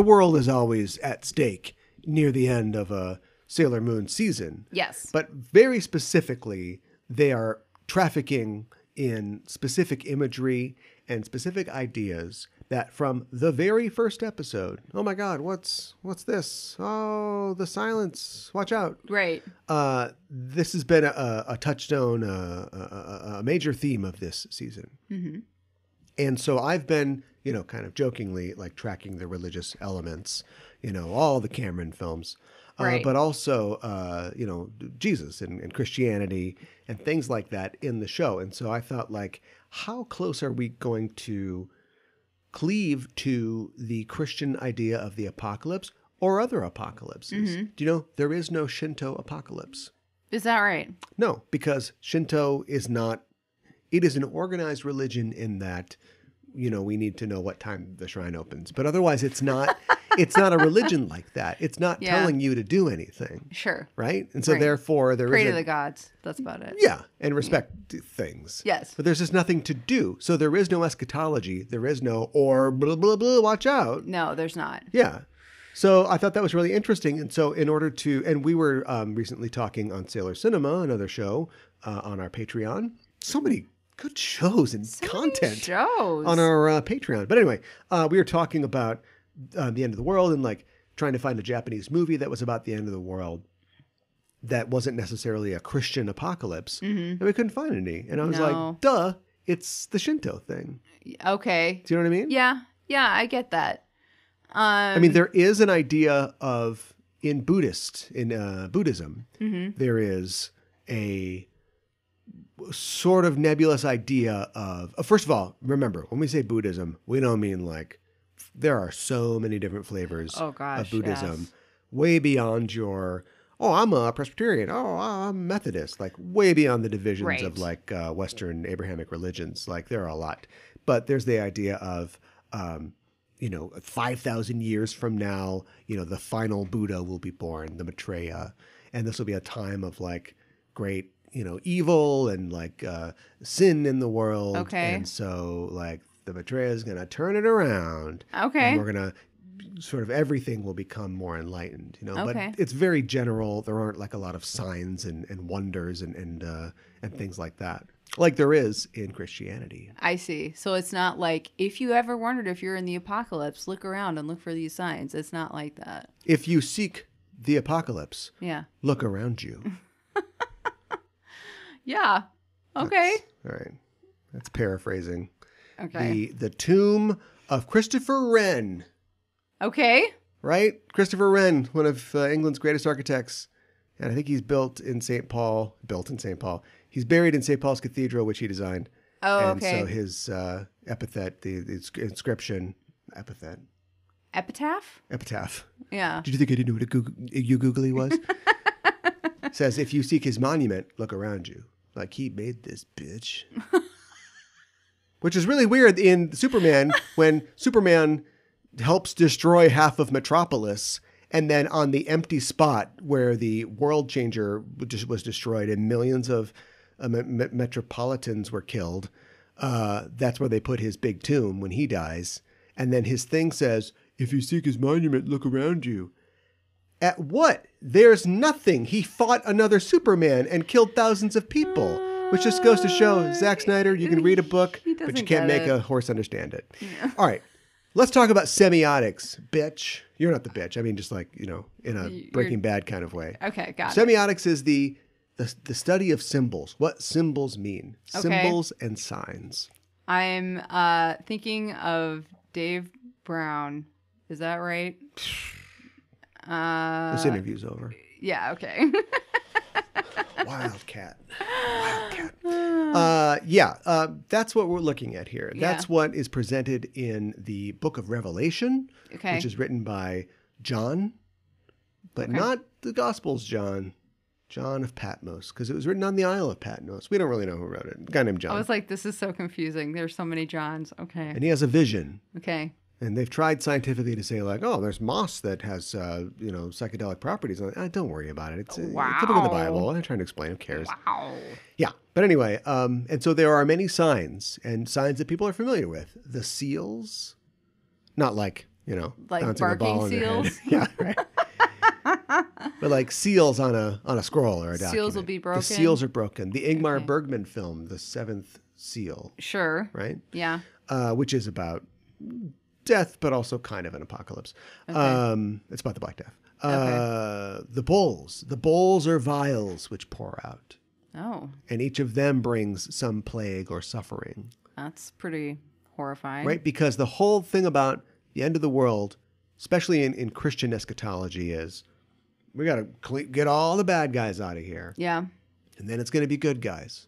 world is always at stake near the end of a Sailor Moon season. Yes. But very specifically, they are trafficking in specific imagery and specific ideas that from the very first episode, oh my God, what's this? Oh, the silence, watch out. Right. This has been a touchstone, a major theme of this season. Mm-hmm. And so I've been, kind of jokingly like tracking the religious elements, all the Cameron films. Right. But also, Jesus and Christianity and things like that in the show. And so I thought, like, how close are we going to cleave to the Christian idea of the apocalypse or other apocalypses? Mm-hmm. Do you know there is no Shinto apocalypse? Is that right? No, because Shinto is not, it is an organized religion in that, we need to know what time the shrine opens. But otherwise, it's not a religion like that. It's not telling you to do anything. Sure. Right? And so therefore there Pray to the gods. That's about it. Yeah. And respect things. Yes. But there's just nothing to do. So there is no eschatology. There is no or blah, blah, blah, watch out. No, there's not. Yeah. So I thought that was really interesting. And so in order to, and we were recently talking on Sailor Cinema, another show on our Patreon. So many good shows and content on our Patreon. But anyway, we were talking about the end of the world and like trying to find a Japanese movie that was about the end of the world that wasn't necessarily a Christian apocalypse. Mm-hmm. And we couldn't find any. And I was like, duh, it's the Shinto thing. Okay. Do you know what I mean? Yeah. Yeah, I get that. I mean, there is an idea of, in Buddhism, mm-hmm. there is a sort of nebulous idea of, first of all, remember, when we say Buddhism, we don't mean like, there are so many different flavors of Buddhism, way beyond your, I'm a Presbyterian, I'm Methodist, like way beyond the divisions of like Western Abrahamic religions. Like there are a lot, but there's the idea of, 5,000 years from now, the final Buddha will be born, the Maitreya, and this will be a time of like great, evil and like sin in the world. Okay. And so like the Maitreya is going to turn it around. Okay. And we're going to sort of everything will become more enlightened, Okay. But it's very general. There aren't like a lot of signs and wonders and things like that, like there is in Christianity. I see. So it's not like, if you ever wondered if you're in the apocalypse, look around and look for these signs. It's not like that. If you seek the apocalypse, yeah, look around you. Yeah. Okay. All right. That's paraphrasing. Okay. The tomb of Christopher Wren. Okay. Right? Christopher Wren, one of England's greatest architects. And I think he's built in St. Paul. He's buried in St. Paul's Cathedral, which he designed. Oh, and okay. So his epithet, the inscription, epithet. Epitaph? Epitaph. Yeah. Did you think I didn't know what a googly was? Says, if you seek his monument, look around you. Like he made this bitch. Which is really weird in Superman when Superman helps destroy half of Metropolis, and then on the empty spot where the World Changer was destroyed and millions of Metropolitans were killed, that's where they put his big tomb when he dies. And then his thing says, if you seek his monument, look around you. At what? There's nothing. He fought another Superman and killed thousands of people. Which just goes to show, Zack Snyder, you can read a book, but you can't make a horse understand it. Yeah. All right. Let's talk about semiotics, bitch. You're not the bitch. I mean, just like, in a Breaking Bad kind of way. Okay, got it. Semiotics is the study of symbols, what symbols mean. Okay. Symbols and signs. I'm thinking of Dave Brown. Is that right? This interview's over. Yeah, okay. Wildcat. That's what we're looking at here. Yeah. That's what is presented in the book of Revelation, which is written by John, but not the Gospels John of Patmos, because it was written on the Isle of Patmos. We don't really know who wrote it. A guy named John. I was like, this is so confusing. There's so many Johns. Okay. And he has a vision. Okay. And they've tried scientifically to say, like, oh, there's moss that has, psychedelic properties. Don't worry about it. It's a book in the Bible. I'm trying to explain. Who cares? Wow. Yeah. But anyway, and so there are many signs, and signs that people are familiar with. The seals, not like, like bouncing a ball in seals? Their head. Yeah, right. But like seals on a scroll or a document. Seals will be broken? The seals are broken. The Ingmar Bergman film, The Seventh Seal. Sure. Right? Yeah. Which is about death, but also kind of an apocalypse. Okay. It's about the Black Death. The bowls. The bowls are vials which pour out. Oh. And each of them brings some plague or suffering. That's pretty horrifying. Right? Because the whole thing about the end of the world, especially in Christian eschatology, is we got to get all the bad guys out of here. Yeah. And then it's going to be good guys.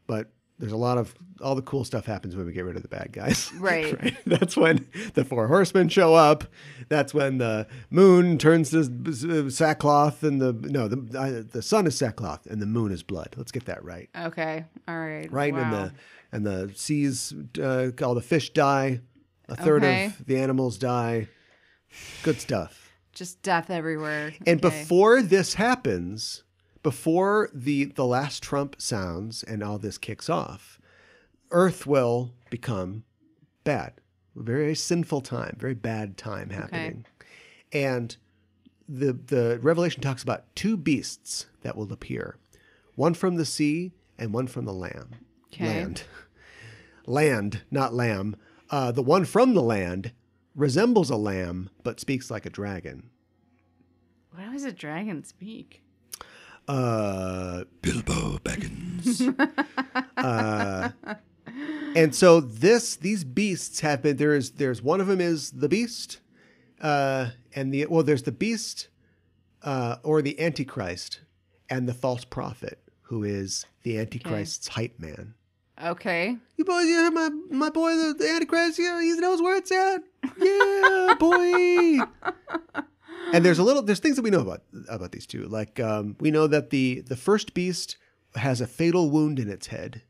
But there's all the cool stuff happens when we get rid of the bad guys. Right. Right? That's when the four horsemen show up. That's when the moon turns to sackcloth and the sun is sackcloth and the moon is blood. Let's get that right. Okay. All right. Right. Wow. And the seas, all the fish die. A third of the animals die. Good stuff. Just death everywhere. And before this happens, before the last trump sounds and all this kicks off, Earth will become bad. A very sinful time, very bad time happening. Okay. And the Revelation talks about two beasts that will appear. One from the sea and one from the land. Land, not lamb. The one from the land resembles a lamb, but speaks like a dragon. How does a dragon speak? Bilbo Baggins. And so these beasts have been, there's one of them is the beast, there's the beast, or the Antichrist, and the false prophet, who is the Antichrist's hype man. Okay. You boys, my boy, the Antichrist, he knows where it's at. Yeah, boy. And there's things that we know about these two. Like, we know that the first beast has a fatal wound in its head.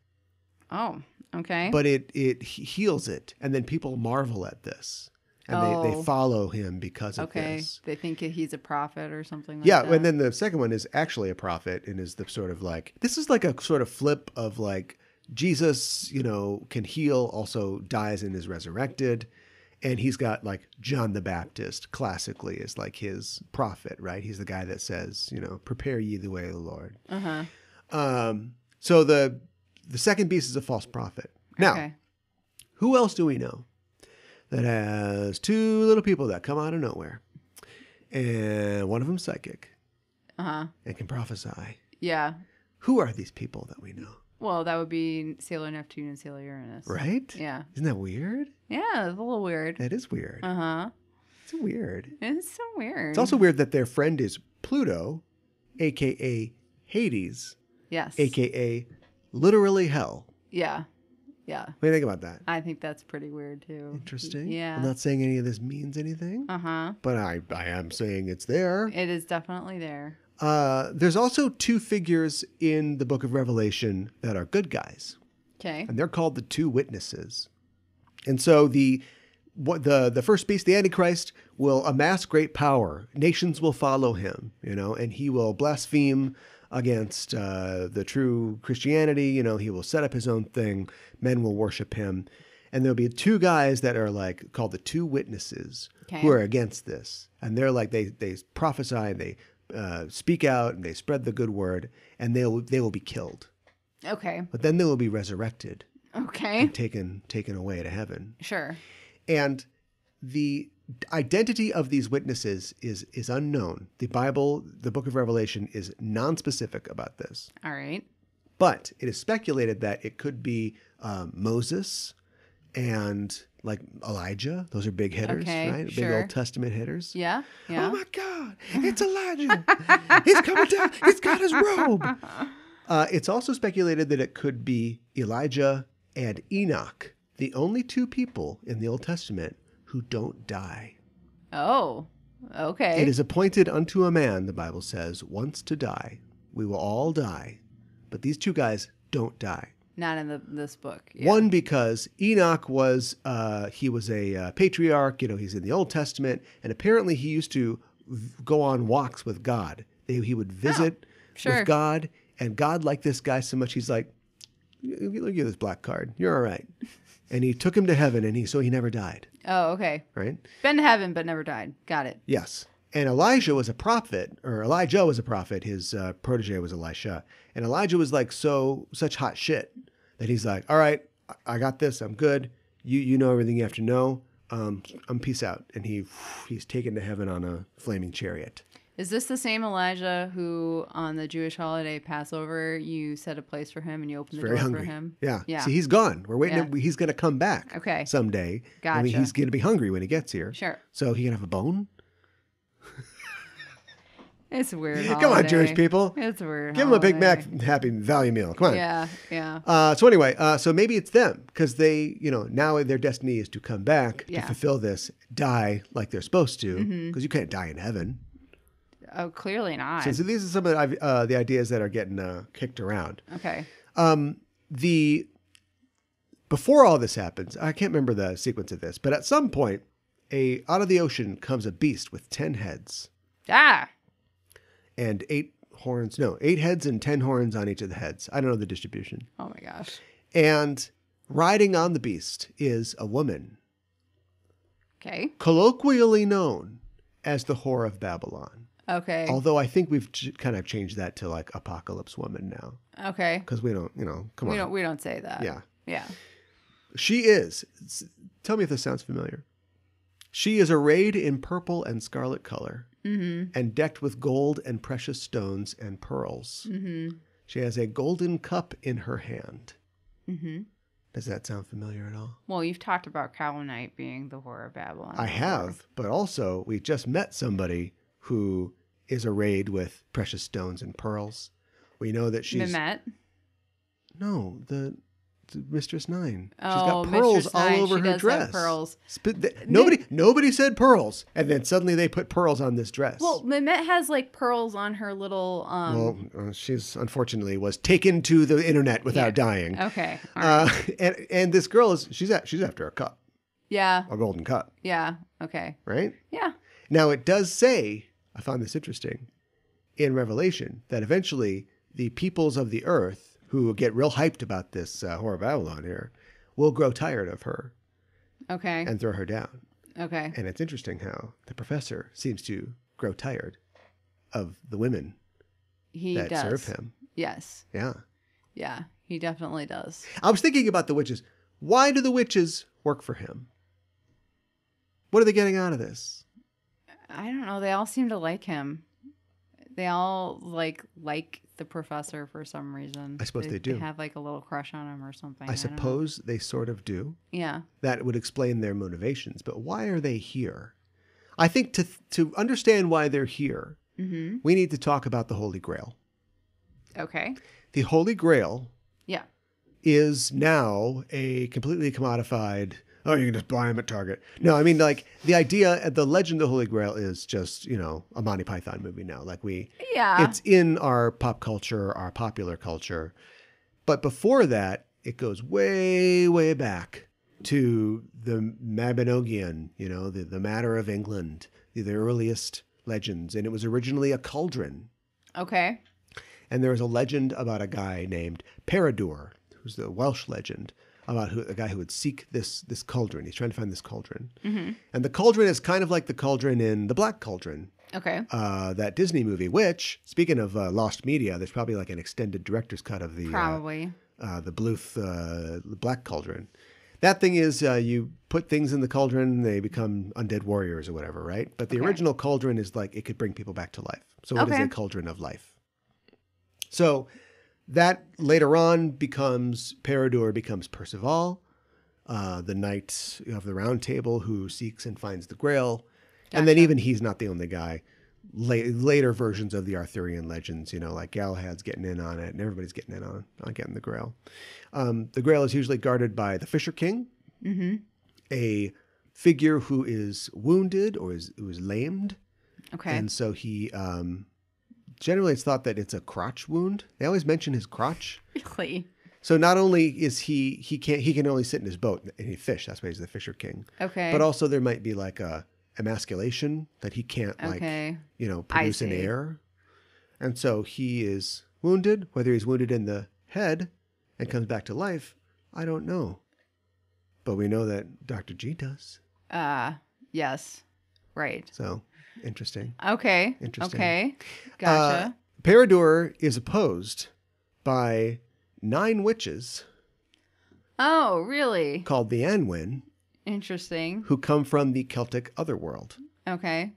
Oh, okay. But it heals it. And then people marvel at this. And they follow him because of this. They think he's a prophet or something like that. Yeah, and then the second one is actually a prophet and is the sort of like, this is like a sort of flip of like, Jesus, can heal, also dies and is resurrected. And he's got like John the Baptist classically is like his prophet, right? He's the guy that says, prepare ye the way of the Lord. Uh-huh. So the second beast is a false prophet. Now, who else do we know that has two little people that come out of nowhere? And one of them's psychic. Uh-huh. And can prophesy. Yeah. Who are these people that we know? Well, that would be Sailor Neptune and Sailor Uranus. Right? Yeah. Isn't that weird? Yeah, it's a little weird. That is weird. Uh-huh. It's weird. It's so weird. It's also weird that their friend is Pluto, a.k.a. Hades. Yes. A.k.a. literally hell. Yeah. Yeah. What do you think about that? I think that's pretty weird, too. Interesting. Yeah. I'm not saying any of this means anything. Uh-huh. But I am saying it's there. It is definitely there. There's also two figures in the book of Revelation that are good guys. Okay. And they're called the two witnesses. And so the first beast, the Antichrist, will amass great power. Nations will follow him, and he will blaspheme against the true Christianity. He will set up his own thing. Men will worship him. And there'll be two guys that are called the two witnesses who are against this. And they're they prophesy and they speak out and they spread the good word, and they will be killed. Okay. But then they will be resurrected. Okay. And taken away to heaven. Sure. And the identity of these witnesses is unknown. The Bible, the book of Revelation, is non-specific about this. All right. But it is speculated that it could be Moses and Elijah. Those are big hitters, right? Sure. Big Old Testament hitters. Yeah. Oh my God, it's Elijah. He's coming down. He's got his robe. It's also speculated that it could be Elijah and Enoch, the only two people in the Old Testament who don't die. Oh, okay. It is appointed unto a man, the Bible says, once to die. We will all die. But these two guys don't die. Not in this book. Yeah. One, because Enoch was a patriarch. He's in the Old Testament. And apparently he used to go on walks with God. He would visit with God. And God liked this guy so much, he's like, look at this black card. You're all right. And he took him to heaven, and so he never died. Oh, okay. Right? Been to heaven, but never died. Got it. Yes. And Elijah was a prophet. His protege was Elisha. And Elijah was such hot shit that he's like, all right, I got this. I'm good. You know everything you have to know. I'm peace out. And he's taken to heaven on a flaming chariot. Is this the same Elijah who, on the Jewish holiday Passover, you set a place for him and you opened the door for him? Yeah. See, he's gone. We're waiting. Yeah. He's going to come back someday. Gotcha. I mean, he's going to be hungry when he gets here. Sure. So he can have a bone? It's a weird holiday. Come on, Jewish people. It's a weird Give holiday. him a Big Mac Happy Value meal. Come on. Yeah. So anyway, so maybe it's them because they, now their destiny is to come back to fulfill this, die like they're supposed to, because you can't die in heaven. Oh, clearly not. So these are some of the ideas that are getting kicked around. Okay. Before all this happens, I can't remember the sequence of this, but at some point, out of the ocean comes a beast with 10 heads. Ah. And 8 heads and 10 horns on each of the heads. I don't know the distribution. Oh my gosh. And riding on the beast is a woman. Okay. Colloquially known as the Whore of Babylon. Okay. Although I think we've kind of changed that to Apocalypse Woman now. Okay. Because we don't, come on. We don't say that. Yeah. Yeah. She is. Tell me if this sounds familiar. She is arrayed in purple and scarlet color. Mm-hmm. And decked with gold and precious stones and pearls. Mm-hmm. She has a golden cup in her hand. Mm-hmm. Does that sound familiar at all? Well, you've talked about Calvinite being the Whore of Babylon. I have, but also we just met somebody who is arrayed with precious stones and pearls. We know that she's... Mehmet? No, the Mistress Nine. Oh, she's got pearls Mistress all Nine. over She her does dress. have pearls. Nobody said pearls, and then suddenly they put pearls on this dress. Well, Mehmet has pearls on her little. She's unfortunately was taken to the internet without dying. Okay. All right. And this girl she's after a cup. Yeah. A golden cup. Yeah. Okay. Right. Yeah. Now it does say, I found this interesting, in Revelation that eventually the peoples of the earth who get real hyped about this Whore of Babylon here, will grow tired of her. Okay. And throw her down. Okay. And it's interesting how the professor seems to grow tired of the women that serve him. Yes. Yeah. Yeah, he definitely does. I was thinking about the witches. Why do the witches work for him? What are they getting out of this? I don't know. They all seem to like him. They all like the professor for some reason. I suppose they do. They have like a little crush on him or something. I suppose they sort of do. Yeah. That would explain their motivations. But why are they here? I think to understand why they're here, we need to talk about the Holy Grail. Okay. The Holy Grail is now a completely commodified, oh, you can just buy them at Target. No, I mean, like, the idea, the legend of the Holy Grail is just, you know, a Monty Python movie now. Like, it's in our pop culture, our popular culture. But before that, it goes way, way back to the Mabinogion, you know, the Matter of England, the earliest legends. And it was originally a cauldron. Okay. And there was a legend about a guy named Peredur, who's the Welsh legend, about a guy who would seek this cauldron. He's trying to find this cauldron. And the cauldron is kind of like the cauldron in The Black Cauldron. Okay. That Disney movie, which, speaking of lost media, there's probably like an extended director's cut of the the Bluth Black Cauldron. That thing is you put things in the cauldron, they become undead warriors or whatever, right? But the original cauldron is like it could bring people back to life. So what is a cauldron of life? So that later on Peredur becomes Percival, the knight of the Round Table who seeks and finds the Grail. Gotcha. And then even he's not the only guy. Later versions of the Arthurian legends, you know, like Galahad's getting in on it and everybody's getting in on getting the Grail. The Grail is usually guarded by the Fisher King, a figure who is wounded or who is lamed. Okay. And so he... generally, it's thought that it's a crotch wound. They always mention his crotch. Really? So not only is he can only sit in his boat and he fish. That's why he's the Fisher King. Okay. But also there might be like a emasculation that he can't produce in air. And so he is wounded. Whether he's wounded in the head and comes back to life, I don't know. But we know that Dr. G does. Yes. Right. So... interesting. Okay. Interesting. Okay. Gotcha. Peredur is opposed by 9 witches. Oh, really? Called the Anwen. Interesting. Who come from the Celtic otherworld. Okay.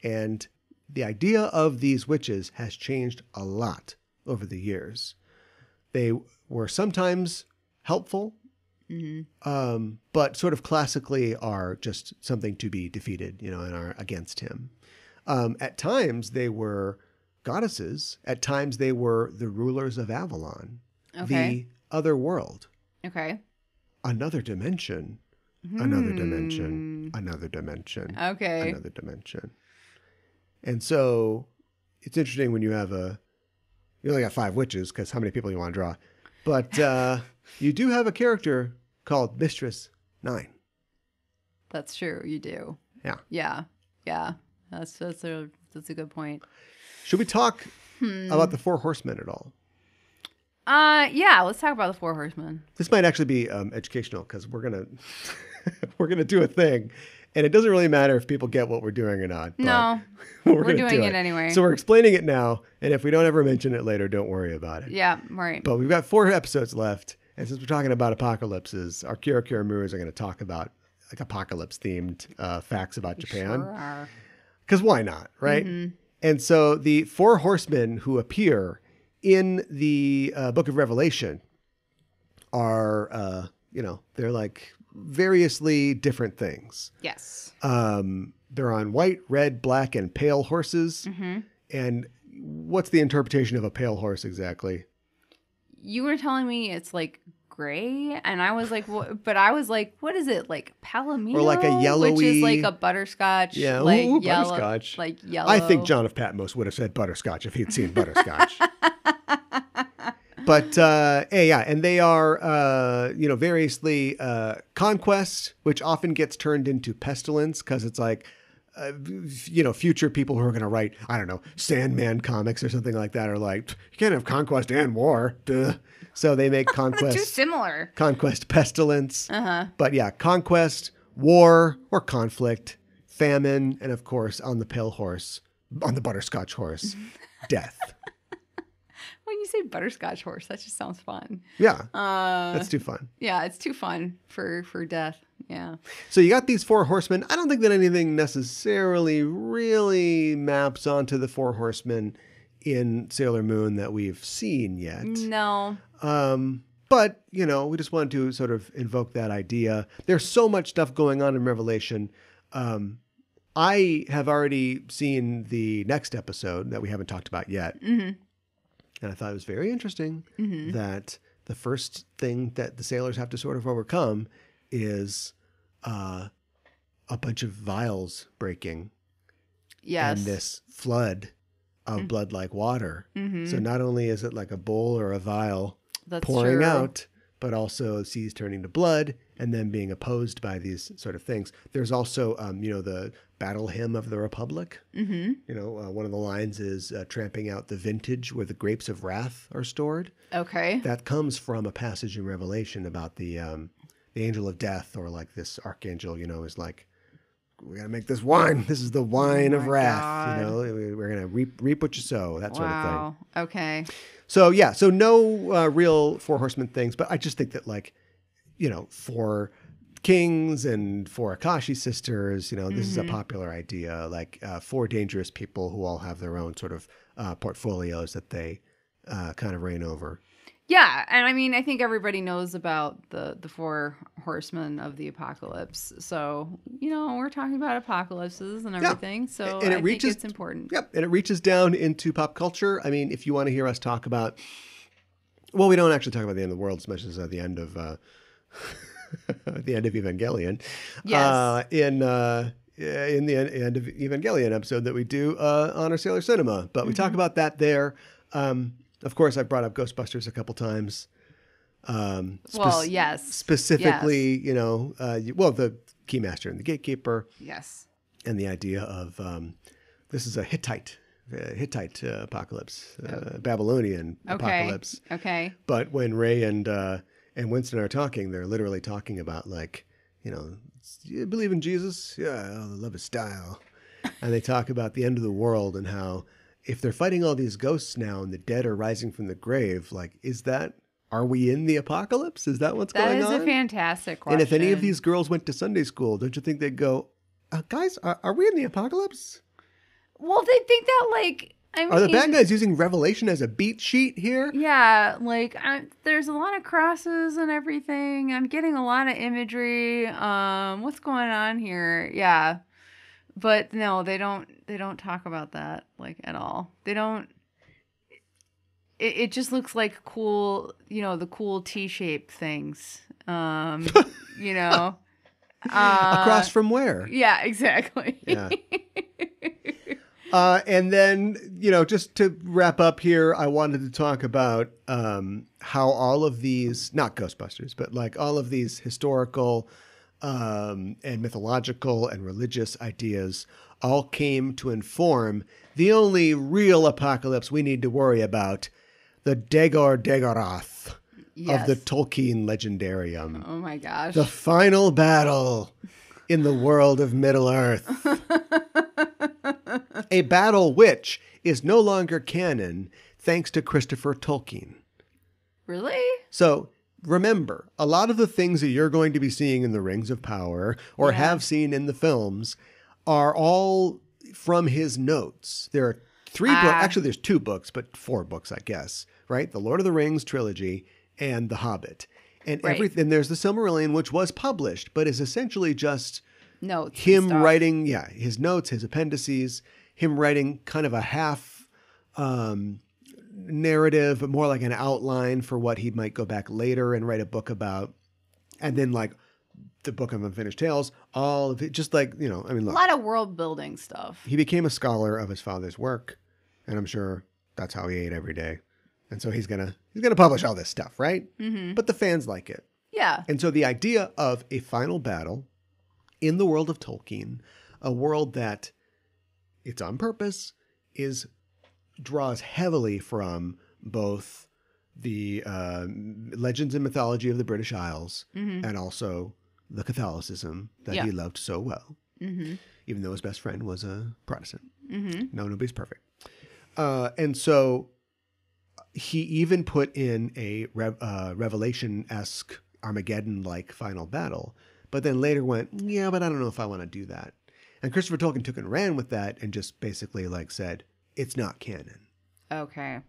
And the idea of these witches has changed a lot over the years. They were sometimes helpful, but sort of classically are just something to be defeated, you know, and are against him. At times they were goddesses. At times they were the rulers of Avalon, the other world. Okay. Another dimension, another dimension, another dimension. Okay. Another dimension. And so it's interesting when you have you only got 5 witches because how many people you want to draw. But you do have a character called Mistress 9. That's true. You do. Yeah. Yeah. Yeah. That's a good point. Should we talk about the 4 horsemen at all? Yeah. Let's talk about the 4 horsemen. This might actually be educational because we're gonna do a thing, and it doesn't really matter if people get what we're doing or not. No, we're doing it anyway. So we're explaining it now, and if we don't ever mention it later, don't worry about it. Yeah, right. But we've got 4 episodes left, and since we're talking about apocalypses, our Kira Kiramurus are going to talk about like apocalypse-themed facts about Japan. Sure are. Because why not, right? And so the 4 horsemen who appear in the Book of Revelation are, they're like variously different things. Yes. They're on white, red, black, and pale horses. And what's the interpretation of a pale horse exactly? You were telling me it's like gray, and I was like, what? But I was like, what is it, like palomino, or like a yellowy, which is like a butterscotch? Yeah, like ooh, yellow, butterscotch. like yellow. I think John of Patmos would have said butterscotch if he'd seen butterscotch. But yeah, and they are variously conquest, which often gets turned into pestilence because it's like future people who are going to write, I don't know, Sandman comics or something like that are like, you can't have conquest and war. Duh. So they make conquest. Too similar. Conquest, pestilence. But yeah, conquest, war or conflict, famine, and of course, on the pale horse, on the butterscotch horse, death. When you say butterscotch horse, that just sounds fun. Yeah. That's too fun. Yeah, it's too fun for death. Yeah. So you got these 4 horsemen. I don't think that anything necessarily really maps onto the 4 horsemen in Sailor Moon that we've seen yet. No. But, we just wanted to sort of invoke that idea. There's so much stuff going on in Revelation. I have already seen the next episode that we haven't talked about yet. Mm-hmm. And I thought it was very interesting that the first thing that the sailors have to sort of overcome is a bunch of vials breaking. Yes. And this flood of blood-like water. Mm-hmm. So not only is it like a bowl or a vial pouring out, but also seas turning to blood and then being opposed by these sort of things. There's also, the battle hymn of the Republic. Mm-hmm. One of the lines is tramping out the vintage where the grapes of wrath are stored. Okay. That comes from a passage in Revelation about the angel of death, or like this archangel, is like, we got to make this wine. This is the wine of wrath. God. We're going to reap what you sow, that sort of thing. Wow. Okay. So, yeah. So no real Four Horsemen things, but I just think that for kings and for Akashi sisters, this is a popular idea, like four dangerous people who all have their own sort of portfolios that they kind of reign over. Yeah, and I mean, I think everybody knows about the Four Horsemen of the Apocalypse. So, we're talking about apocalypses and everything. Yeah. So and I think it's important. Yep, and it reaches down into pop culture. I mean, if you want to hear us talk about, well, we don't actually talk about the end of the world as much as the end of the end of Evangelion. Yes. In the end of Evangelion episode that we do on our Sailor Cinema, but we talk about that there. Of course, I've brought up Ghostbusters a couple times. Yes. Specifically, the Keymaster and the Gatekeeper. Yes. And the idea of this is a Hittite apocalypse, Babylonian apocalypse. Okay. But when Ray and Winston are talking, they're literally talking about you believe in Jesus? Yeah, I love his style. And they talk about the end of the world and how if they're fighting all these ghosts now and the dead are rising from the grave, are we in the apocalypse? Is that what's going on? That is a fantastic question. And if any of these girls went to Sunday school, don't you think they'd go, guys, are we in the apocalypse? Well, they think that, are the bad guys using Revelation as a beat sheet here? Yeah, there's a lot of crosses and everything. I'm getting a lot of imagery. What's going on here? Yeah. But no, they don't talk about that at all. They don't. It just looks like cool, the cool T-shaped things. Across from where? Yeah, exactly. Yeah. And then, just to wrap up here, I wanted to talk about how all of these, not Ghostbusters, but all of these historical and mythological and religious ideas all came to inform the only real apocalypse we need to worry about, the Dagorath of the Tolkien legendarium. Oh my gosh. The final battle in the world of Middle-earth. A battle which is no longer canon thanks to Christopher Tolkien. Really? So remember, a lot of the things that you're going to be seeing in the Rings of Power or have seen in the films are all from his notes. There are 3 books. Actually, there's 2 books, but 4 books, I guess, right? The Lord of the Rings trilogy and The Hobbit. And everything. There's the Silmarillion, which was published, but is essentially just notes. Him writing, his notes, his appendices, him writing kind of a half narrative, but more like an outline for what he might go back later and write a book about. And then the Book of Unfinished Tales, all of it, just look. A lot of world building stuff. He became a scholar of his father's work, and I'm sure that's how he ate every day. And so he's gonna publish all this stuff, right? Mm-hmm. But the fans like it. Yeah. And so the idea of a final battle in the world of Tolkien, a world that it's on purpose, draws heavily from both the legends and mythology of the British Isles and also the Catholicism that he loved so well, even though his best friend was a Protestant. Mm-hmm. No, nobody's perfect. And so he even put in a Revelation-esque Armageddon-like final battle, but then later went, but I don't know if I want to do that. And Christopher Tolkien took and ran with that and just basically said, it's not canon. Okay.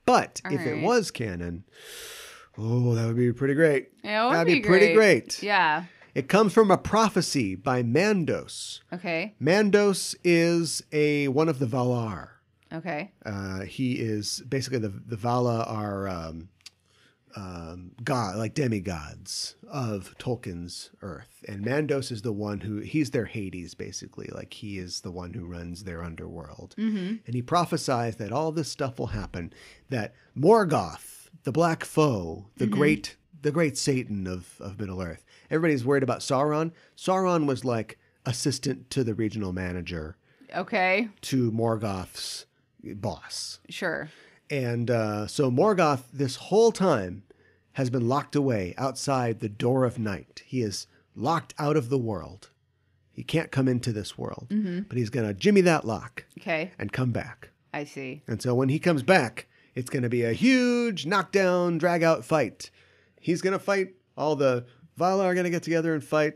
But if it was canon, that would be pretty great. Yeah, that'd be pretty great. Yeah. It comes from a prophecy by Mandos. Okay. Mandos is one of the Valar. Okay. He is basically the Vala are god, like demigods of Tolkien's Earth, and Mandos is the one he's their Hades, basically. Like he is the one who runs their underworld, and he prophesies that all this stuff will happen. That Morgoth, the Black Foe, the great Satan of Middle Earth. Everybody's worried about Sauron. Sauron was like assistant to the regional manager. Okay. To Morgoth's boss. Sure. And so Morgoth, this whole time, has been locked away outside the Door of Night. He is locked out of the world. He can't come into this world. But he's going to jimmy that lock. Okay. And come back. I see. And so when he comes back, it's going to be a huge knockdown, drag-out fight. He's going to fight. All the Valar are going to get together and fight.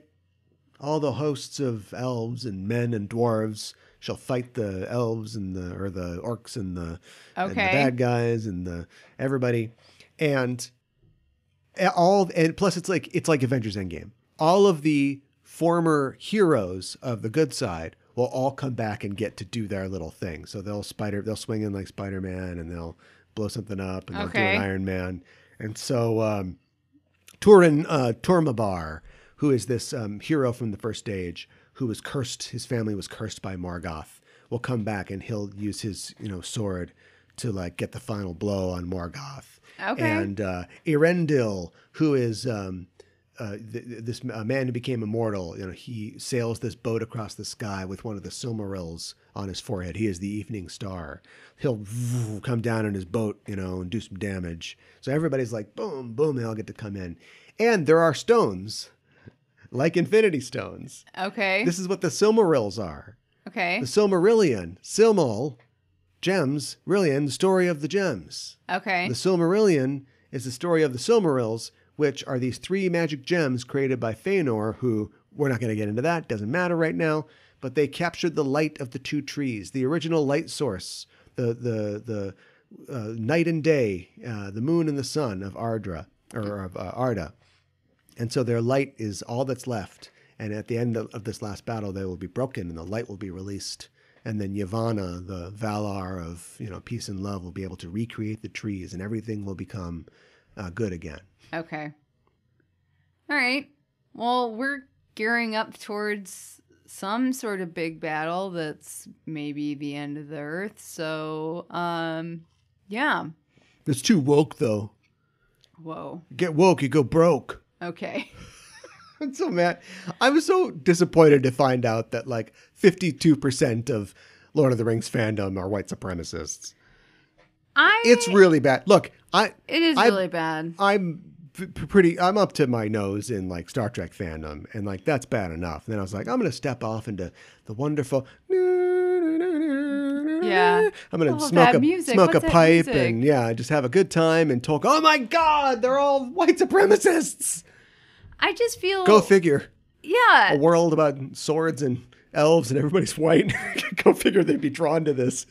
All the hosts of elves and men and dwarves shall fight the elves and the orcs and the bad guys and everybody. And plus it's like Avengers Endgame. All of the former heroes of the good side will all come back and get to do their little thing. So they'll swing in like Spider-Man, and they'll blow something up, and they'll do an Iron Man. And so Tormabar, who is this hero from the first age, who was cursed, his family was cursed by Morgoth, will come back, and he'll use his sword to like get the final blow on Morgoth. Okay. And Erendil, who is this man who became immortal, he sails this boat across the sky with one of the Silmarils on his forehead. He is the evening star. He'll come down in his boat, and do some damage. So everybody's like, boom, boom, they all get to come in. And there are stones, like Infinity Stones. Okay. This is what the Silmarils are. Okay. The Silmarillion. Silmal, gems, Rillion, the story of the gems. Okay. The Silmarillion is the story of the Silmarils, which are these 3 magic gems created by Fëanor, who, we're not going to get into that, doesn't matter right now, but they captured the light of the 2 trees, the original light source, the night and day, the moon and the sun of Ardra, or of Arda. And so their light is all that's left. And at the end of this last battle, they will be broken and the light will be released. And then Yavanna, the Valar of peace and love, will be able to recreate the trees, and everything will become good again. Okay. All right. Well, we're gearing up towards some sort of big battle that's maybe the end of the earth. So, yeah. It's too woke, though. Whoa. Get woke, you go broke. Okay. I'm so mad. I was so disappointed to find out that like 52% of Lord of the Rings fandom are white supremacists. It's really bad. Look, it is really bad. I'm up to my nose in like Star Trek fandom, and like that's bad enough. And then I was like, I'm going to step off into the wonderful. Yeah. I'm going to smoke a pipe and just have a good time and talk. Oh my God, they're all white supremacists. I just feel. Go figure. Yeah. A world about swords and elves and everybody's white. Go figure they'd be drawn to this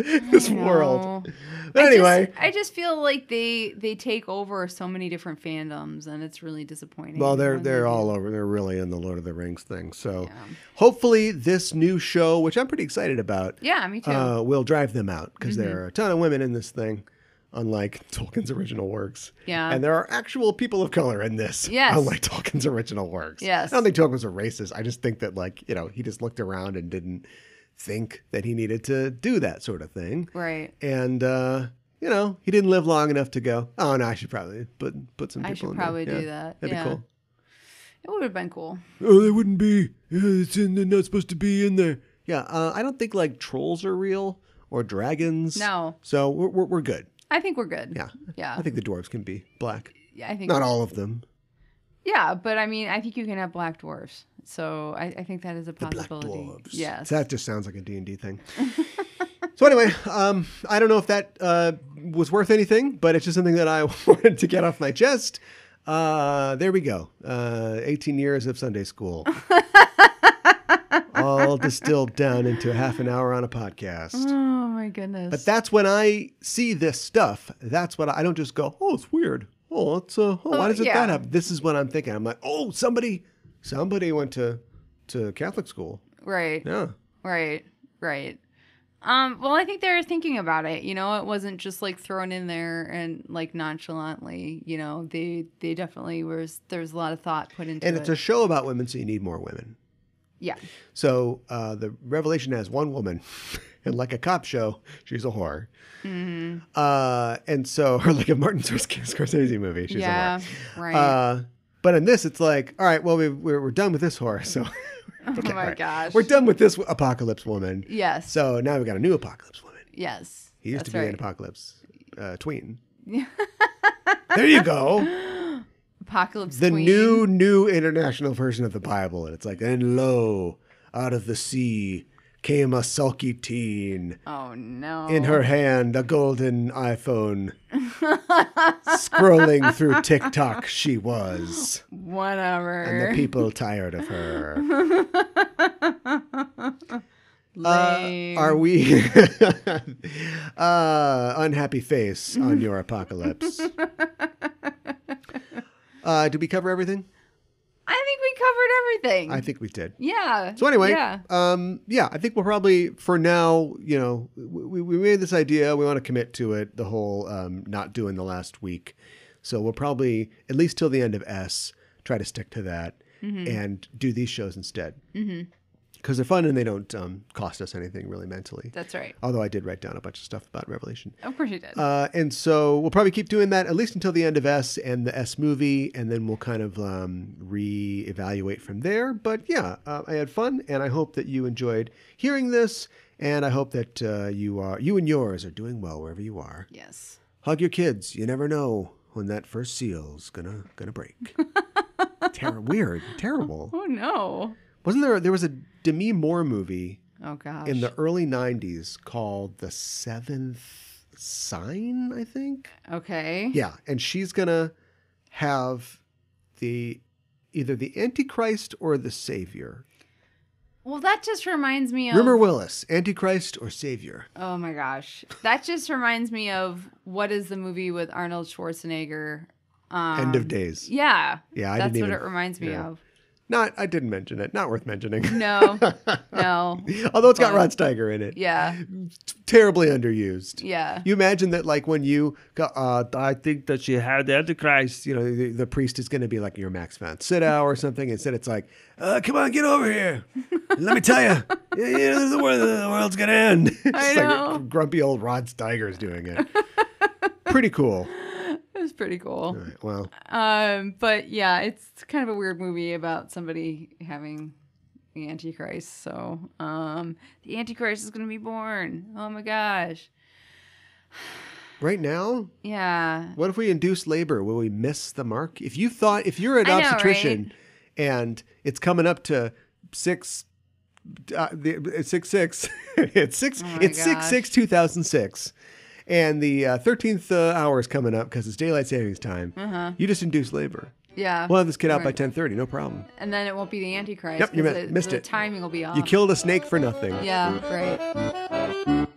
world. But anyway. I just feel like they take over so many different fandoms, and it's really disappointing. Well, they're all over. They're really in the Lord of the Rings thing. So hopefully this new show, which I'm pretty excited about. Yeah, me too. Will drive them out, because there are a ton of women in this thing, unlike Tolkien's original works. Yeah. And there are actual people of color in this. Yes. Unlike Tolkien's original works. Yes. I don't think Tolkien was a racist. I just think that he just looked around and didn't think that he needed to do that sort of thing. Right. And, he didn't live long enough to go, oh, no, I should probably put some people in there. I should probably do that. That'd be cool. It would have been cool. Oh, they wouldn't be. They're not supposed to be in there. Yeah, I don't think like trolls are real or dragons. No. So we're good. I think we're good. Yeah. Yeah. I think the dwarves can be black. Yeah, I think not all of them. Yeah, but I mean, I think you can have black dwarves. So I think that is a possibility. The black dwarves. Yes. That just sounds like a D&D thing. So anyway, I don't know if that was worth anything, but it's just something that I wanted to get off my chest. There we go. 18 years of Sunday school. All distilled down into half an hour on a podcast. Oh my goodness. But that's when I see this stuff. That's what I don't just go, oh, it's weird. Oh, it's why does that happen? This is what I'm thinking. I'm like, oh, somebody went to Catholic school. Right. Yeah. Right. Well, I think they're thinking about it. You know, it wasn't just like thrown in there and like nonchalantly. You know, they definitely there's a lot of thought put into it. And it's a show about women, so you need more women. Yeah. So the Revelation has one woman, and like a cop show, she's a whore. Mm-hmm. And so, or like a Martin Scorsese movie, she's a whore. Right. But in this, it's like, all right, well, we're done with this whore, so. Okay, oh my gosh. We're done with this apocalypse woman. Yes. So now we got a new apocalypse woman. Yes. He used to be an apocalypse tween. There you go. Apocalypse the tween. new international version of the Bible. And it's like, and lo, out of the sea came a sulky teen. Oh, no. In her hand, a golden iPhone. Scrolling through TikTok, she was. Whatever. And the people tired of her. Are we unhappy face on your apocalypse? Did we cover everything? I think we covered everything. I think we did. Yeah. So anyway, I think we'll probably, for now, you know, we made this idea. We want to commit to it, the whole not doing the last week. So we'll probably, at least till the end of S, try to stick to that and do these shows instead. Mm-hmm. Because they're fun and they don't cost us anything really mentally. That's right. Although I did write down a bunch of stuff about Revelation. Of course you did. And so we'll probably keep doing that at least until the end of S and the S movie. And then we'll kind of reevaluate from there. But yeah, I had fun. And I hope that you enjoyed hearing this. And I hope that you and yours are doing well wherever you are. Yes. Hug your kids. You never know when that first seal's gonna break. Weird. Terrible. Oh, no. Wasn't there was a Demi Moore movie in the early 90s called The Seventh Sign, I think? Okay. Yeah, and she's going to have either the Antichrist or the Savior. Well, that just reminds me of... Rumor Willis, Antichrist or Savior? Oh my gosh. That just reminds me of what is the movie with Arnold Schwarzenegger? End of Days. Yeah. Yeah, that's what it reminds me of. I didn't mention it. Not worth mentioning. No. Although it's got Rod Steiger in it. Yeah. Terribly underused. Yeah. You imagine that, like, when you go, I think that she had the Antichrist, you know, the priest is going to be like your Max von Sydow or something. Instead, it's like, come on, get over here. Let me tell you, the world's going to end. It's like grumpy old Rod Steiger's doing it. Pretty cool. It's pretty cool. Right, well, but yeah, it's kind of a weird movie about somebody having the Antichrist. So, the Antichrist is going to be born. Oh my gosh. Right now? Yeah. What if we induce labor? Will we miss the mark? If you're an obstetrician and it's coming up to 6 it's 6/6/2006. And the 13th hour is coming up because it's daylight savings time. You just induce labor. Yeah. We'll have this kid out by 10:30, no problem. And then it won't be the Antichrist. Yep, you missed it. The timing will be off. You killed a snake for nothing. Yeah, right.